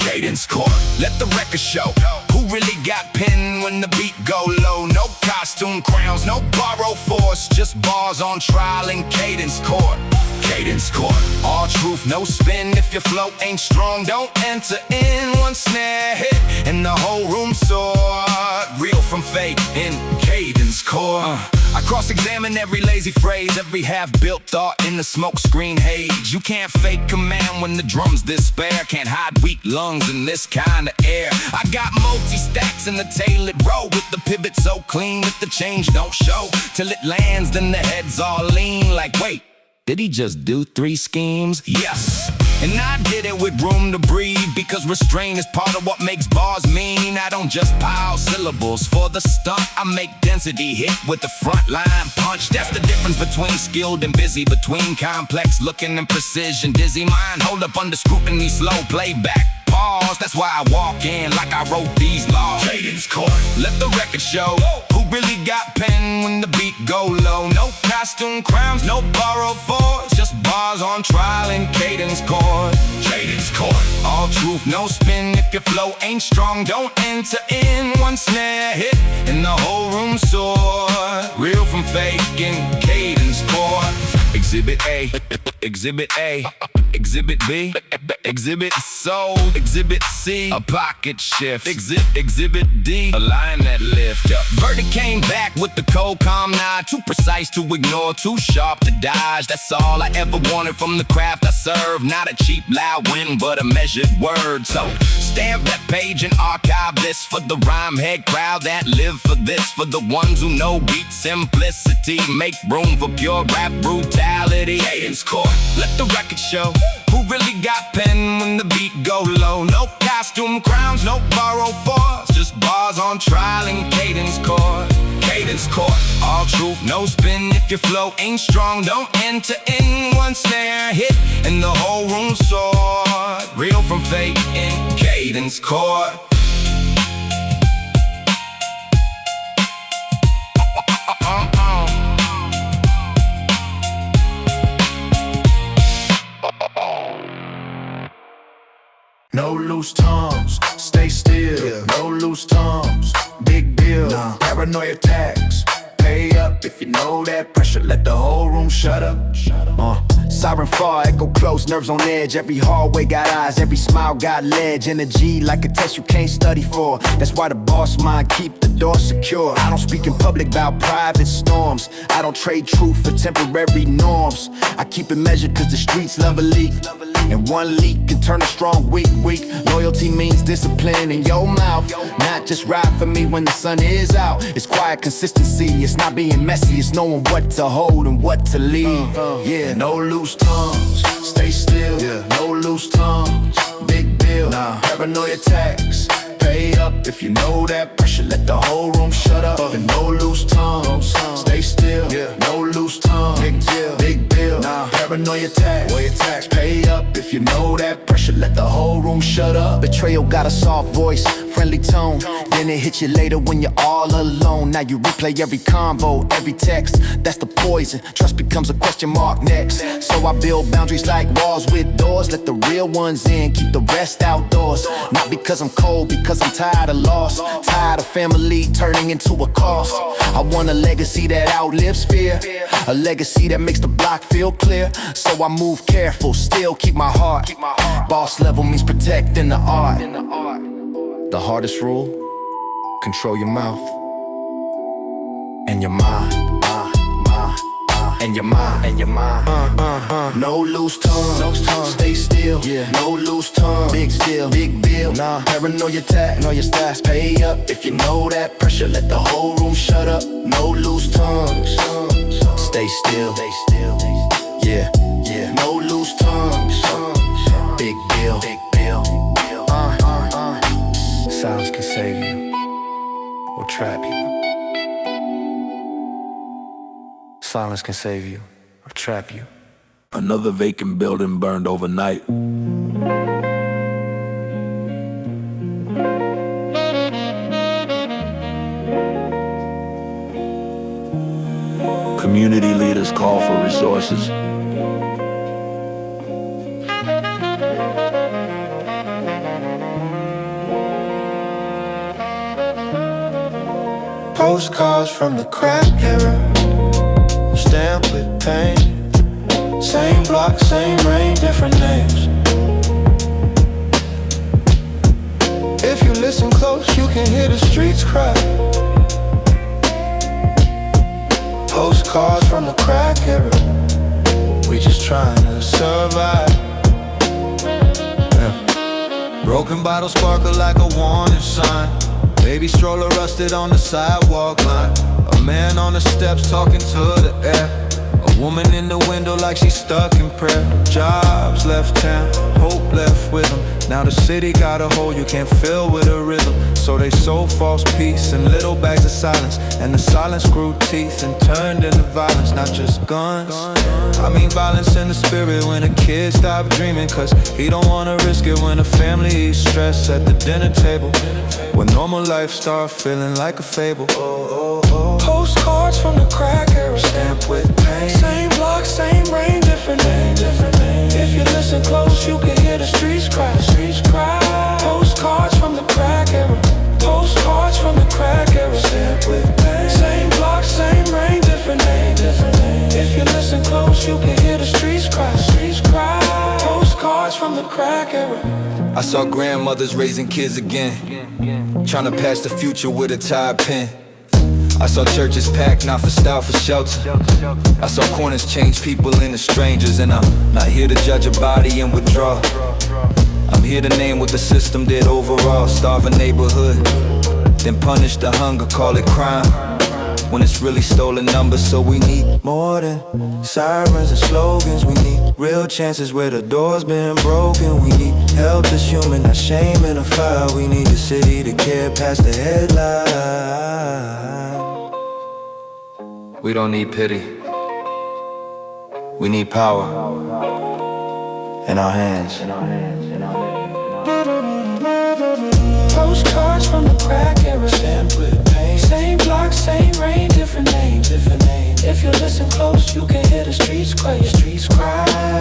Cadence court, let the record show who really got pen when the beat go low. No costume crowns, no borrowed force, just bars on trial in cadence court. Cadence court, all truth, no spin. If your flow ain't strong, don't enter in. One snare hit and the whole room soared. Real from fake in cadence court. I cross-examine every lazy phrase, every half-built thought in the smoke screen haze. You can't fake command when the drums despair. Can't hide weak lungs in this kind of air. I got multi-stacks in the tailored row, with the pivot so clean that the change don't show. Till it lands, then the heads all lean like, wait, did he just do 3 schemes? Yes. And I did it with room to breathe, because restraint is part of what makes bars mean. I don't just pile syllables for the stunt. I make density hit with the front line punch. That's the difference between skilled and busy, between complex looking and precision. Dizzy mind, hold up under scrutiny, slow playback. Pause, that's why I walk in like I wrote these laws. Cadence court, let the record show who really got pen when the beat go low. No costume crowns, no borrowed force, just bars on trial in cadence court. Cadence court, all truth, no spin. If your flow ain't strong, don't enter in. One snare hit and the whole room soared. Real from fake in cadence court. Exhibit A, Exhibit A, Exhibit B, Exhibit Soul, Exhibit C, a pocket shift, Exhibit D, a line that lift. Verdict came back with the cold calm nod, too precise to ignore, too sharp to dodge. That's all I ever wanted from the craft I serve. Not a cheap loud win, but a measured word. So stamp that page and archive this for the rhyme head crowd that live for this. For the ones who know beat simplicity, make room for pure rap brutality. Cadence court, let the record show who really got pen when the beat go low. No costume crowns, no borrowed force, just bars on trial in cadence court. Cadence court, all truth, no spin. If your flow ain't strong, don't enter in. One snare hit and the whole room soared. Real from fake in cadence court. No loose tongues, stay still. No loose tongues, big deal. Paranoia attacks, pay up if you know that pressure. Let the whole room shut up. Siren far, echo close, nerves on edge. Every hallway got eyes, every smile got ledge. Energy like a test you can't study for. That's why the boss mind keep the door secure. I don't speak in public about private storms. I don't trade truth for temporary norms. I keep it measured cause the streets love a leak. And one leak can turn a strong weak. Loyalty means discipline in your mouth. Not just ride for me when the sun is out. It's quiet consistency, it's not being messy. It's knowing what to hold and what to leave. Yeah, no loose tongues, stay still. No loose tongues, big deal. Paranoia attacks, pay up if you know that pressure. Let the whole room shut up. And no loose tongues, stay still. No loose tongues, big deal. Paranoia paranoia attacks. Pay up if you know that pressure, let the whole room shut up. Betrayal got a soft voice, friendly tone. Then it hits you later when you're all alone. Now you replay every convo, every text. That's the poison, trust becomes a question mark next. So I build boundaries like walls with doors. Let the real ones in, keep the rest outdoors. Not because I'm cold, because I'm tired of loss. Tired of family turning into a cost. I want a legacy that outlives fear, a legacy that makes the block feel clear. So I move careful, still keep my heart. Boss level means protecting the art. The hardest rule, control your mouth and your mind, and your mind, and your mind. No loose tongue, stay still. No loose tongue, big steal, big bill. Paranoia attack, know your stats. Pay up if you know that pressure. Let the whole room shut up. No loose tongues, stay still. Yeah. No loose tongues, big bill, big bill. Silence can save you or trap you. Silence can save you or trap you. Another vacant building burned overnight. Community leaders call for resources. Postcards from the crack era, stamped with pain. Same block, same rain, different names. If you listen close, you can hear the streets cry. Postcards from the crack era, we just trying to survive. Broken bottles sparkle like a warning sign. Baby stroller rusted on the sidewalk line. A man on the steps talking to the air. A woman in the window like she's stuck in prayer. Jobs left town, hope left with them. Now the city got a hole you can't fill with a rhythm. So they sold false peace in little bags of silence. And the silence grew teeth and turned into violence. Not just guns, I mean violence in the spirit. When a kid stopped dreaming, cause he don't wanna risk it. When a family eats stress at the dinner table. When normal life start feeling like a fable. Postcards from the crack era, stamped with pain. Same block, same rain, different name. If you listen close, you can hear the streets cry. Postcards from the crack era. Postcards from the crack era, stamped with pain. Same block, same rain, different name. If you listen close, you can hear the streets cry. Postcards from the crack era. I saw grandmothers raising kids again, trying to patch the future with a tied pen. I saw churches packed, not for style, for shelter. I saw corners change people into strangers. And I'm not here to judge a body and withdraw. I'm here to name what the system did overall. Starve a neighborhood, then punish the hunger, call it crime, when it's really stolen numbers. So we need more than sirens and slogans. We need real chances where the door's been broken. We need help that's human, not shame in a fire. We need a city to care past the headline. We don't need pity, we need power in our hands. Postcards from the crack era, stamped with pain. Same block, same rain, different names. If you listen close, you can hear the streets cry.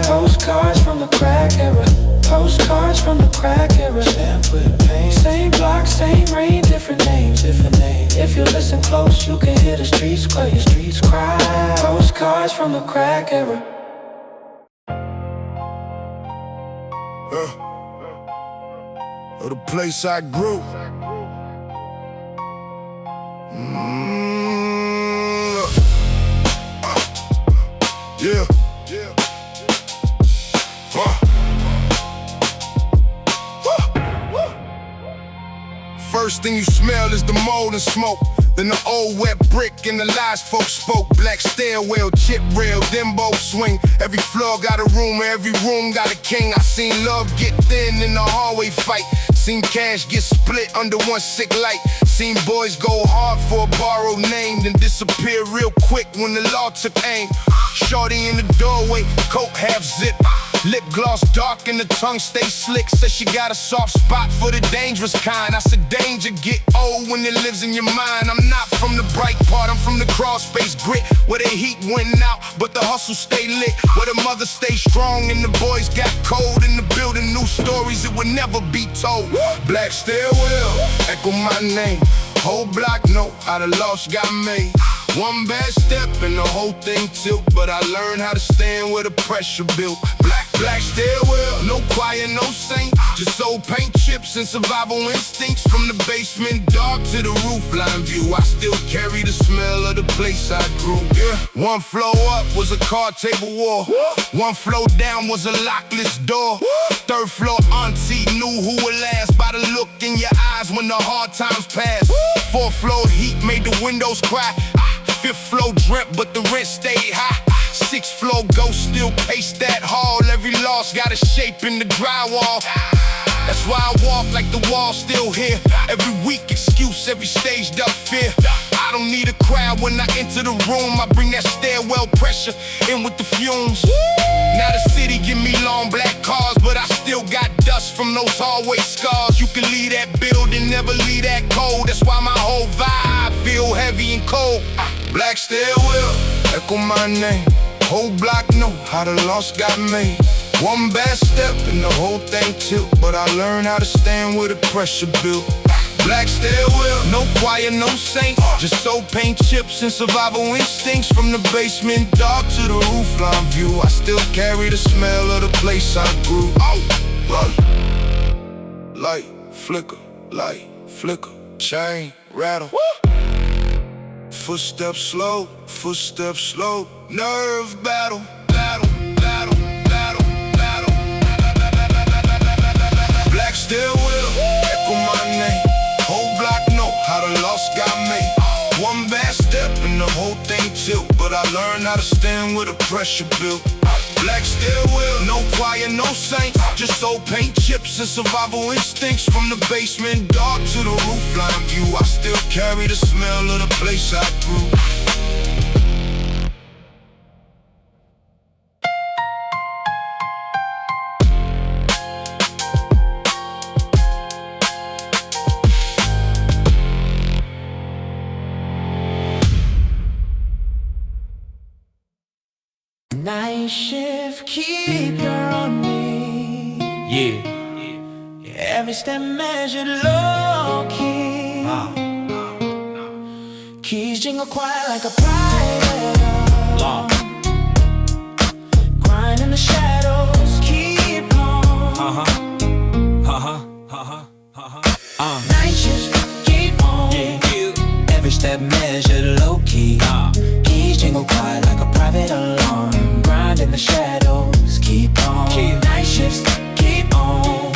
Postcards from the crack era. Postcards from the crack era, stamped with pain. Same block, same rain, different names. If you listen close, you can hear the streets cry. Postcards from the crack era. The place I grew. Yeah. First thing you smell is the mold and smoke. Then the old wet brick and the lies folks spoke. Black stairwell, chip rail, them both swing. Every floor got a room, every room got a king. I seen love get thin in the hallway fight. Seen cash get split under one sick light. Seen boys go hard for a borrowed name, then disappear real quick when the law took aim. Shorty in the doorway, coat half zip. Lip gloss dark and the tongue stay slick. Says she got a soft spot for the dangerous kind. I said danger get old when it lives in your mind. I'm not from the bright part, I'm from the crawl space grit, where the heat went out, but the hustle stay lit. Where the mother stay strong and the boys got cold. In the building, new stories that would never be told. Black stairwell, echo my name. Whole block know how the loss got made. One bad step and the whole thing tilt, but I learned how to stand where the pressure built. Black stairwell, no choir, no saint, just old paint chips and survival instincts. From the basement dark to the roofline view, I still carry the smell of the place I grew. Yeah. One floor up was a card table war. One floor down was a lockless door. Third floor auntie knew who would last by the look in your eyes when the hard times passed. Fourth floor heat made the windows cry. Fifth floor dreamt, but the rent stayed high. Sixth floor ghost still pace that hall. Every loss got a shape in the drywall. That's why I walk like the wall's still here. Every weak excuse, every staged up fear. I don't need a crowd when I enter the room. I bring that stairwell pressure in with the fumes. Now the city give me long black cars, but I still got dust from those hallway scars. You can leave that building, never leave that cold. That's why my whole vibe feel heavy and cold. Black stairwell, echo my name. Whole block know how the loss got made. One bad step and the whole thing tilt, but I learned how to stand where the pressure built. Black stairwell, no choir, no saint, just old paint chips and survival instincts. From the basement dark to the roofline view, I still carry the smell of the place I grew. Light, flicker, chain, rattle. Footsteps slow, nerve battle. Black stairwell, echo my name. Whole block know how the loss got made. One bad step and the whole thing tilt, but I learned how to stand where the pressure built. Black stairwell, no choir, no saint, just old paint chips and survival instincts. From the basement dark to the roofline view, I still carry the smell of the place I grew. Night shift, keep your on me. Yeah. Every step measured low key. Keys jingle quiet like a private alarm. Grind in the shadows, keep on. Night shift, keep on. Every step measured low key. Keys jingle quiet like a private alarm. In the shadows, keep on. Night shifts, keep on.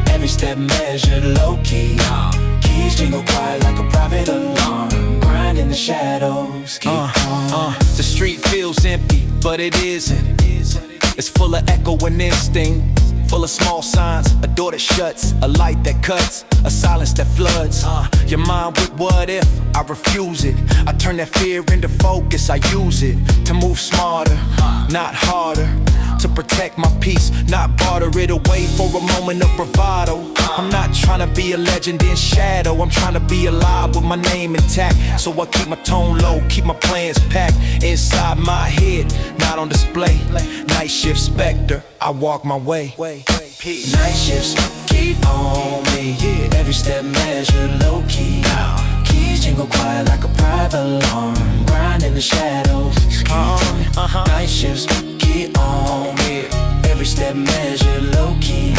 Every step measured low-key. Keys jingle quiet like a private alarm. Grind in the shadows, keep on. The street feels empty, but it isn't. It's full of echo and instinct, full of small signs, a door that shuts, a light that cuts, a silence that floods. Your mind with what if, I refuse it. I turn that fear into focus, I use it to move smarter, not harder. To protect my peace, not barter it away for a moment of bravado. I'm not trying to be a legend in shadow, I'm trying to be alive with my name intact. So I keep my tone low, keep my plans packed inside my head, not on display. Night shift specter, I walk my way. Night shifts, keep on me. Every step measured low-key. Keys jingle quiet like a private alarm. Grind in the shadows, keep on. Night shifts, keep on me. Every step measured low-key.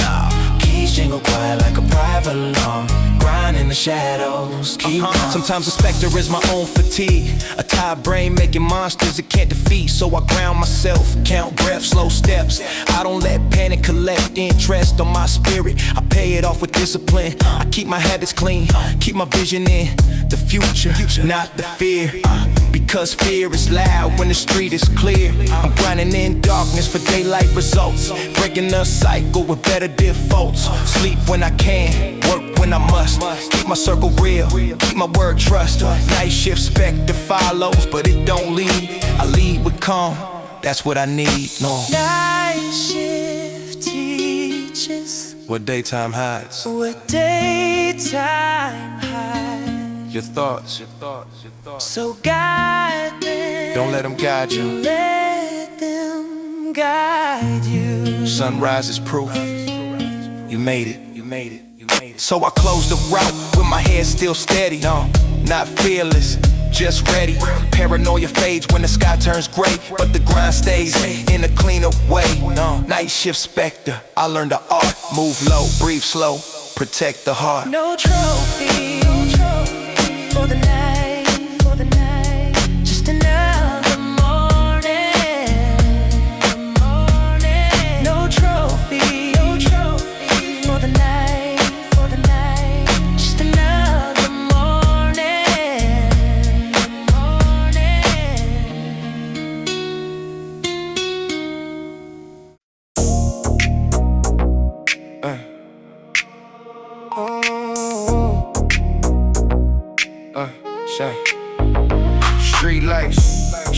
Keys jingle quiet like a private alarm. Grind in the shadows, keep on. Sometimes the specter is my own fatigue, a tired brain making monsters it can't defeat. So I ground myself, count breaths, slow steps. I don't let panic collect interest on my spirit. I pay it off with discipline. I keep my habits clean, keep my vision in the future, not the fear. Because fear is loud when the street is clear. I'm grinding in darkness for daylight results, breaking the cycle with better defaults. Sleep when I can, work when I must. Keep my circle real, keep my word trust. Night shift specter follows, but it don't lead. I lead with calm, that's what I need. No. Night shift teaches What daytime hides. what daytime hides. Your thoughts. So guide them. Don't let them guide you. Let them guide you. Sunrise is proof. You made it. So I closed the route with my head still steady. No, not fearless, just ready. Paranoia fades when the sky turns gray, but the grind stays in a cleaner way. No, night shift specter, I learned the art. Move low, breathe slow, protect the heart. No trophy for the night, just another morning. No trophy for the night, just another morning.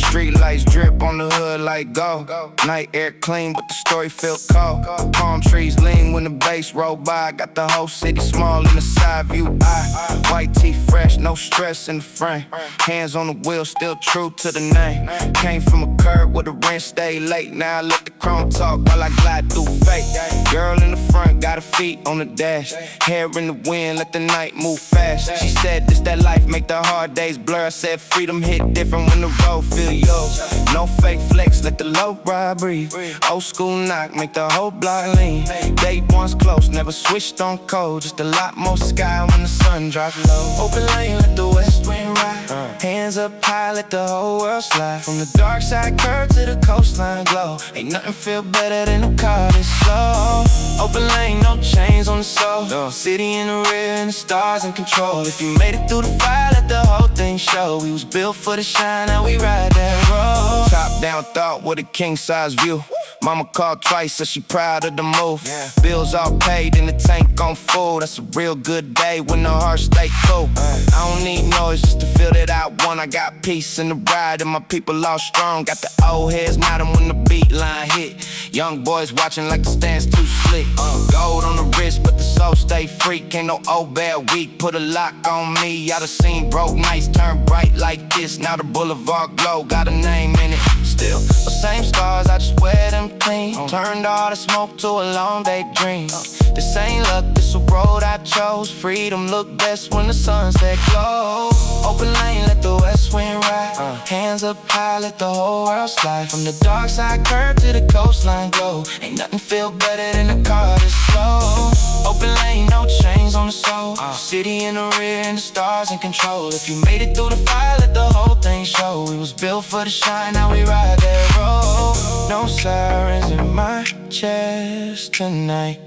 Street lights drip on the hood like gold. Night air clean, but the story feel cold. Palm trees lean when the bass roll by. Got the whole city small in the side view eye. White teeth fresh, no stress in the frame. Hands on the wheel, still true to the name. Came from a curb where the rent stay late. Now I let the chrome talk while I glide through fate. Girl in the front, got her feet on the dash. Hair in the wind, let the night move fast. She said this that life, make the hard days blur. I said freedom hit different when the road feel yours. No fake flex, let the low ride breathe. Old school knock, make the whole block lean. Day one's close, never switched on cold. Just a lot more sky when the sun drops low. Open lane, let the west wind ride. Hands up high, let the whole world slide. From the dark side curve to the coastline glow. Ain't nothing feel better than a car that's slow. Open lane, no chains on the soul. City in the rear and the stars in control. If you made it through the fire, let the whole thing show. We was built for the shine, now we ride that road. Top down thought with a king size view. Mama called twice, said she proud of the move. Bills all paid and the tank on full. That's a real good day when the heart stay cool. I don't need noise just to feel that I won. I got peace in the ride and my people all strong. Got the old heads nodding when the beat line hit. Young boys watching like the stands too slick. Gold on the wrist, but the soul stay free. Ain't no old bad week, put a lock on me. I done seen broke nights turn bright like this. Now the boulevard glow, got a name in it. Still, the same scars, I just wear them clean. Turned all the smoke to a long day dream. This ain't luck, this a road I chose. Freedom look best when the sunset glow. Open lane, let the west wind ride. Hands up high, let the whole world slide. From the dark side curve to the coastline glow. Ain't nothing feel better than a car that's slow. Open lane, no chains on the soul. City in the rear and the stars in control. If you made it through the fire, let the whole thing show. We was built for the shine, now we ride that road. No sirens in my chest tonight.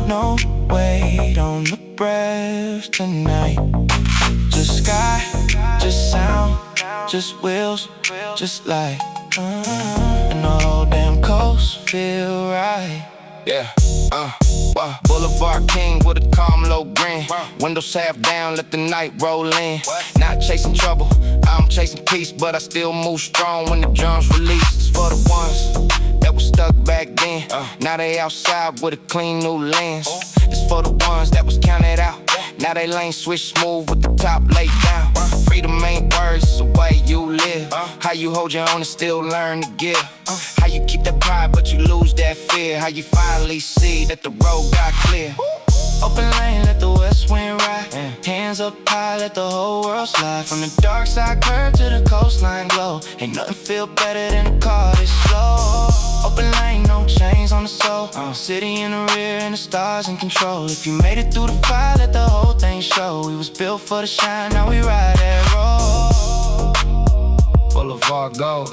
No weight on the breath tonight. Just sky, just sound, just wheels, just light. And the whole damn coast feel right. Yeah, Boulevard King with a calm low grin. Windows half down, let the night roll in. Not chasing trouble, I'm chasing peace. But I still move strong when the drums release. It's for the ones that was stuck back then. Now they outside with a clean new lens. It's for the ones that was counted out. Now they lane switch smooth with the top laid down. Freedom ain't words, it's the way you live. How you hold your own and still learn to give. How you keep that pride but you lose that fear. How you finally see that the road got clear. Open lane, let the west wind ride. Hands up high, let the whole world slide. From the dark side curve to the coastline glow. Ain't nothing feel better than a car that's slow. Open lane, no chains on the soul. City in the rear and the stars in control. If you made it through the fire, let the whole thing show. We was built for the shine, now we ride that road. Boulevard go,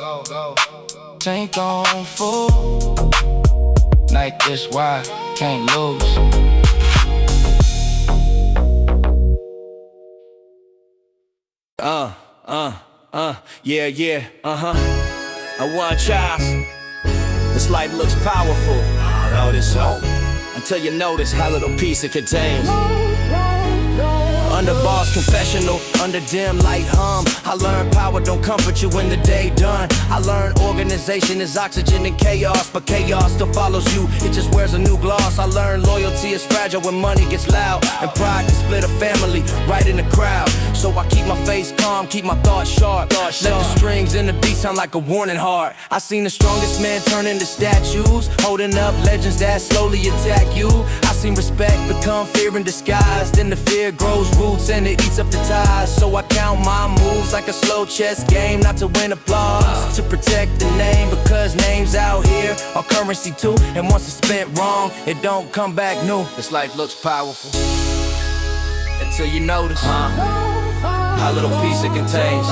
tank on full. Night this wide, can't lose. Yeah, I want Charles. This life looks powerful. Notice so until you notice how little piece it contains. Under bars confessional, under dim light hum. I learned power don't comfort you when the day done. I learned organization is oxygen in chaos, but chaos still follows you, it just wears a new gloss. I learned loyalty is fragile when money gets loud, and pride can split a family right in the crowd. So I keep my face calm, keep my thoughts sharp. Let the strings in the beat sound like a warning heart. I seen the strongest men turn into statues, holding up legends that slowly attack you. I seen respect become fear in disguise, then the fear grows roots and it eats up the ties. So I count my moves like a slow chess game, not to win applause, to protect the name, because names out here are currency too, and once it's spent wrong, it don't come back new. This life looks powerful until you notice how little peace it contains.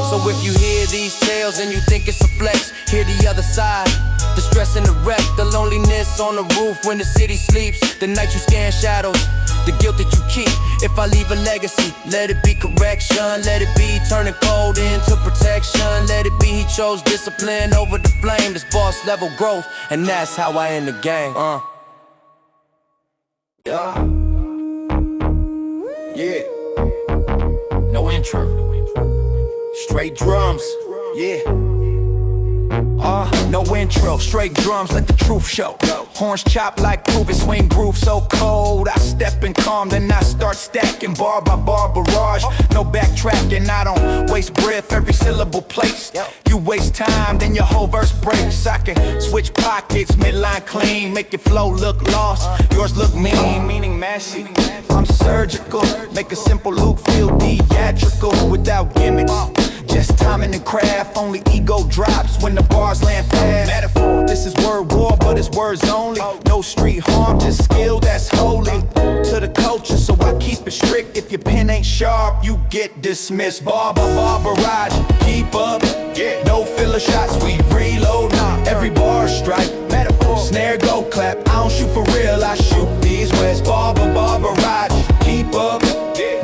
So if you hear these tales and you think it's a flex, hear the other side. The stress and the wreck, the loneliness on the roof when the city sleeps, the night you scan shadows, the guilt that you keep. If I leave a legacy, let it be correction, let it be turning cold into protection, let it be he chose discipline over the flame. This boss level growth, and that's how I end the game. Yeah, No intro, straight drums. Yeah. no intro, straight drums, let the truth show. Horns chopped like proof, it swing groove so cold. I step in calm, then I start stacking bar by bar barrage. No backtracking, I don't waste breath, every syllable placed. You waste time, then your whole verse breaks. I can switch pockets, midline clean, make your flow look lost, yours look mean, meaning messy. I'm surgical, make a simple loop feel theatrical without gimmicks. Just timing and craft, only ego drops when the bars land fast. Metaphor, this is word war, but it's words only. No street harm, just skill that's holy to the culture, so I keep it strict. If your pen ain't sharp, you get dismissed. Bar by bar barrage, keep up. No filler shots, we reload. Every bar strike, metaphor. Snare go clap, I don't shoot for real, I shoot these west. Bar by bar barrage, keep up.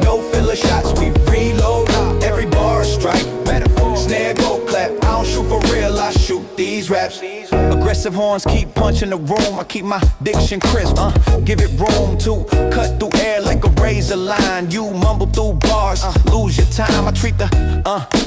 No filler shots, we reload. Every bar strike, metaphor. Snare go clap, I don't shoot for real, I shoot these raps. Aggressive horns keep punching the room, I keep my diction crisp, give it room to cut through air like a razor line. You mumble through bars, lose your time. I treat the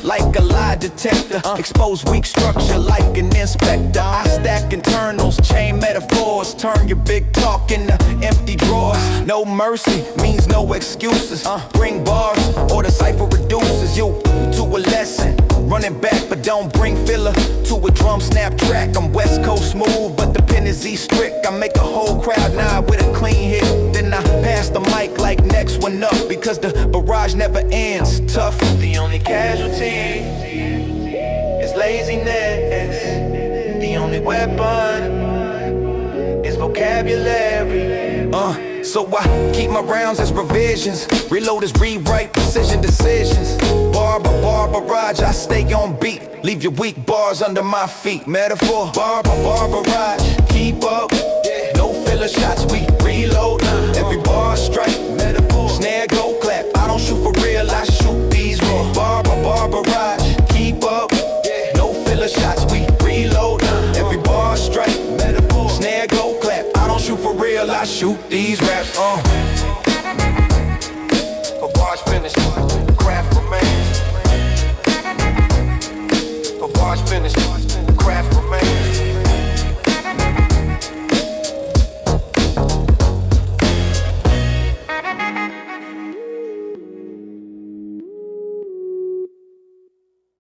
like a lie detector, expose weak structure like an inspector. I stack internals, chain metaphors, turn your big talk into empty drawers. No mercy means no excuses, bring bars or the cipher reduces you to a lesson. Running back, but don't bring filler to a drum snap track. I'm West Coast smooth, but the pen is East strict. I make a whole crowd nod with a clean hit. Then I pass the mic like next one up, because the barrage never ends. Tough. The only casualty is laziness. The only weapon is vocabulary. So I keep my rounds as revisions, reload as rewrite, precision decisions. Bar by bar barrage, I stay on beat, leave your weak bars under my feet. Metaphor, bar by bar barrage, keep up. No filler shots, we reload. Every bar strike, metaphor. Snare go clap, I don't shoot for real, I shoot these raw. Bar by bar barrage, keep up. No filler shots, we reload. Every bar strike, metaphor. Snare go clap, I don't shoot for real, I shoot these raps.